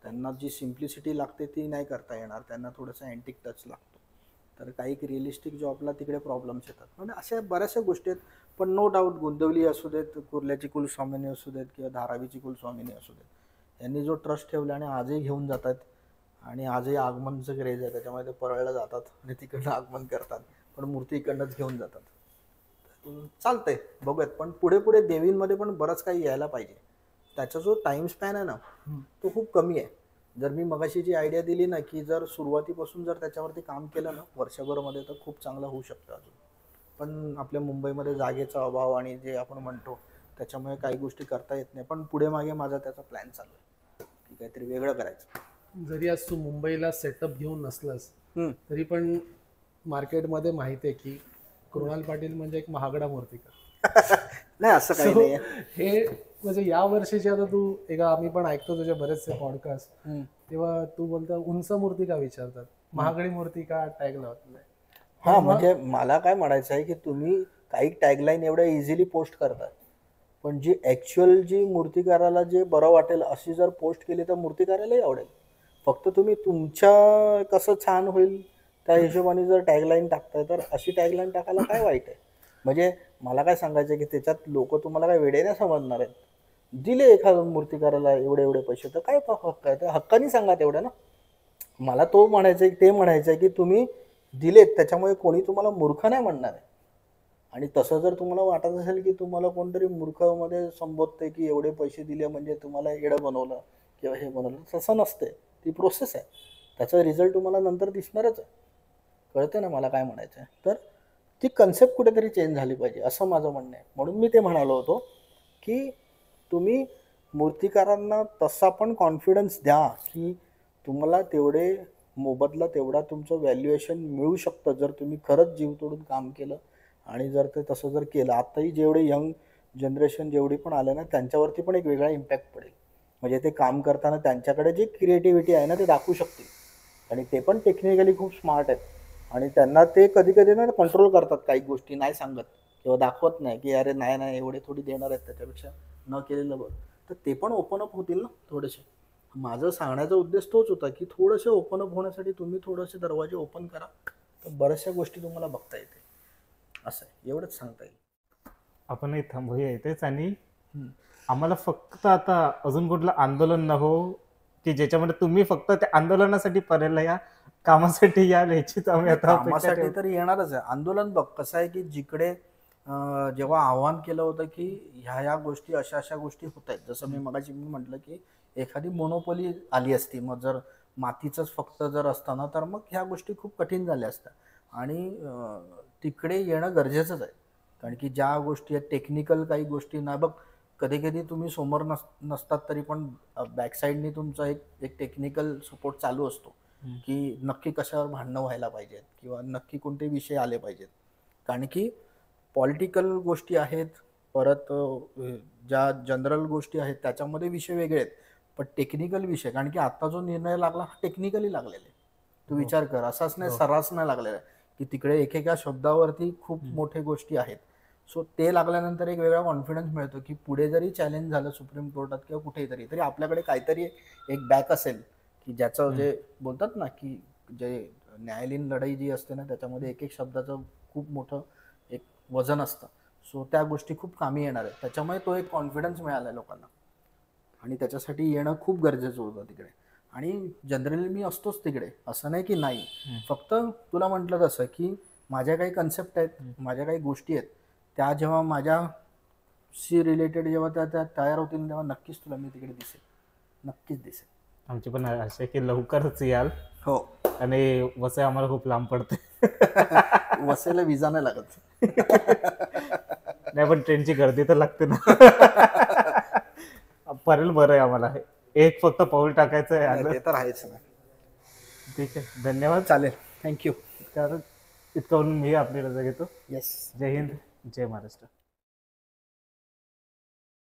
त्यांना जी सिम्प्लिसिटी लागते ती नाही करता येणार, त्यांना थोडंसं अँटिक टच लागतो. तर काही रिअलिस्टिक जॉबला तिकडे प्रॉब्लेम्स येतात. म्हणजे अशा बऱ्याचशा गोष्टी आहेत. पण नो डाऊट गोंदिवली असू देत, कुर्ल्याची कुलस्वामिनी असू देत किंवा धारावीची कुलस्वामिनी असू देत, यांनी जो ट्रस्ट ठेवला आणि आजही घेऊन जातात. आणि आजही आगमनचं क्रेज आहे, त्याच्यामुळे ते परळला जातात आणि तिकडनं आगमन करतात, पण मूर्ती इकडनंच घेऊन जातात. चालतंय, बघूयात. पण पुढे पुढे देवींमध्ये पण बरंच काही यायला पाहिजे. त्याचा जो टाइम स्पॅन आहे ना तो खूप कमी आहे. जर मी मगाशी जी आयडिया दिली ना की जर सुरुवातीपासून जर त्याच्यावरती काम केलं ना वर्षभरामध्ये तर खूप चांगलं होऊ शकतं अजून. पण आपल्या मुंबईमध्ये जागेचा अभाव आणि जे आपण म्हणतो त्याच्यामुळे काही गोष्टी करता येत नाही. पण पुढे मागे माझा त्याचा प्लॅन चालू आहे की काहीतरी वेगळं करायचं. जरी आज तू मुंबईला सेटअप घेऊन नसलास तरी पण मार्केटमध्ये माहिती आहे की कृणाल पाटील म्हणजे एक महागडा मूर्तिकार. नाही असं काही नाही. हे म्हणजे या वर्षीची आता तू एका आम्ही पण ऐकतो तुझे बरेचसे पॉडकास्ट, तेव्हा तू बोलतो उंच मूर्ती का विचारतात, महागडी मूर्ती का टॅग लावत नाही. हा म्हणजे मला काय म्हणायचं आहे की तुम्ही काही टॅगलाईन एवढ्या इझिली पोस्ट करता, पण जी ॲक्च्युअल जी मूर्तिकाराला जे बरं वाटेल अशी जर पोस्ट केली तर मूर्तिकारालाही आवडेल. फक्त तुम्ही तुमच्या कसं छान होईल त्या हिशोबाने जर टॅगलाईन टाकताय तर अशी टॅगलाईन टाकायला काय वाईट आहे. म्हणजे मला काय सांगायचं आहे की त्याच्यात लोक तुम्हाला काय वेडे नाही समजणार आहेत. दिले एखाद्या मूर्तिकाराला एवढे एवढे पैसे तर काय हक्क आहे, तर हक्काने सांगा तेवढं ना. मला तो म्हणायचं आहे ते म्हणायचं आहे की तुम्ही दिलेत त्याच्यामुळे कोणी तुम्हाला मूर्ख नाही म्हणणार आहे. आणि तसं जर तुम्हाला वाटत असेल की तुम्हाला कोणतरी मूर्खमध्ये संबोधते की एवढे पैसे दिले म्हणजे तुम्हाला येडं बनवलं किंवा हे बनवलं, तसं नसते. ती प्रोसेस आहे, त्याचा रिझल्ट तुम्हाला नंतर दिसणारच आहे. कळतं ना मला काय म्हणायचं आहे. तर ती कन्सेप्ट कुठेतरी चेंज झाली पाहिजे असं माझं म्हणणं आहे. म्हणून मी ते म्हणालो होतो की तुम्ही मूर्तिकारांना तसा पण कॉन्फिडन्स द्या की तुम्हाला तेवढे मोबदला तेवढा तुमचं व्हॅल्युएशन मिळू शकतं जर तुम्ही खरंच जीव तोडून काम केलं. आणि जर ते तसं जर केलं, आत्ताही जेवढे यंग जनरेशन जेवढी पण आले ना त्यांच्यावरती पण एक वेगळा इम्पॅक्ट पडेल. म्हणजे ते काम करताना त्यांच्याकडे जी क्रिएटिव्हिटी आहे ना ते दाखवू शकतील. आणि ते पण टेक्निकली खूप स्मार्ट आहेत आणि त्यांना ते कधी कधी ना कंट्रोल करतात, काही गोष्टी नाही सांगत किंवा दाखवत नाही की अरे नाही एवढे थोडी देणार आहेत, त्याच्यापेक्षा न केलेलं बघ. तर ते पण ओपन अप होतील ना थोडेसे. माझं सांगण्याचा उद्देश तोच होता की थोडेसे ओपन अप होण्यासाठी तुम्ही थोडेसे दरवाजे ओपन करा, तर बऱ्याचशा गोष्टी तुम्हाला बघता येते. असं आहे, एवढंच सांगता येईल. आपणही थांबूया इथेच. आणि आम्हाला फक्त आता अजून कुठलं आंदोलन न हो की ज्याच्यामध्ये तुम्ही फक्त त्या आंदोलनासाठी पर्यायला या, कामासाठी या, याचीच आम्ही आता अपेक्षा कामासाठी ठेवतो. तर येणारच आहे आंदोलन. बघ कसं आहे की जिकडे जेव्हा आव्हान केलं होतं की ह्या गोष्टी अशा गोष्टी होत आहेत, जसं मी मगाशी म्हटलं की एखादी मोनोपोली आली असती, मग जर मातीचंच फक्त जर असतं ना तर मग ह्या गोष्टी खूप कठीण झाल्या असत्या. आणि तिकडे येणं गरजेचंच आहे. कारण की ज्या गोष्टी आहेत टेक्निकल काही गोष्टी ना, बघ कधी कधी तुम्ही समोर नसतात तरी पण बॅकसाईडनी तुमचा एक टेक्निकल सपोर्ट चालू असतो की नक्की कशावर भांडणं व्हायला पाहिजेत किंवा नक्की कोणते विषय आले पाहिजेत. कारण की पॉलिटिकल गोष्टी आहेत, परत ज्या जनरल गोष्टी आहेत त्याच्यामध्ये विषय वेगळे आहेत, पण टेक्निकल विषय, कारण की आता जो निर्णय लागला हा टेक्निकली लागलेला आहे. तू विचार कर, असाच नाही सर्रास नाही लागलेला आहे की तिकडे एकेका शब्दावरती खूप मोठे गोष्टी आहेत. सो ते लागल्यानंतर एक वेगळा कॉन्फिडन्स मिळतो की पुढे जरी चॅलेंज झालं सुप्रीम कोर्टात किंवा कुठेही तरी आपल्याकडे काहीतरी एक बॅक असेल की ज्याचं जे बोलतात ना की जे न्यायालयीन लढाई जी असते ना त्याच्यामध्ये एक एक शब्दाचं खूप मोठं एक वजन असतं. सो त्या गोष्टी खूप कामी येणार आहेत. त्याच्यामुळे तो एक कॉन्फिडन्स मिळाला लोकांना आणि त्याच्यासाठी येणं खूप गरजेचं होतं तिकडे. आणि जनरली मी असतोच तिकडे, असं नाही की नाही. फक्त तुला म्हटलं तसं की माझ्या काही कन्सेप्ट आहेत, माझ्या काही गोष्टी आहेत, त्या जेव्हा माझ्याशी रिलेटेड जेव्हा त्या तयार होतील तेव्हा नक्कीच तुला मी तिकडे दिसेल, नक्कीच दिसेल. आमची पण आशा आहे की लवकरच याल. हो. आणि वसई आम्हाला खूप लांब पडते. वसईला विजा नाही लागत. नाही पण ट्रेनची गर्दी तर लागते ना. परेल बरं आहे आम्हाला. एक फक्त पाऊल टाकायचं आहे. ते तर आहेच ना. ठीक आहे, धन्यवाद. चालेल, थँक्यू. कारण इतकं मी आपली रजा घेतो. येस. जय हिंद, जय महाराष्ट्र.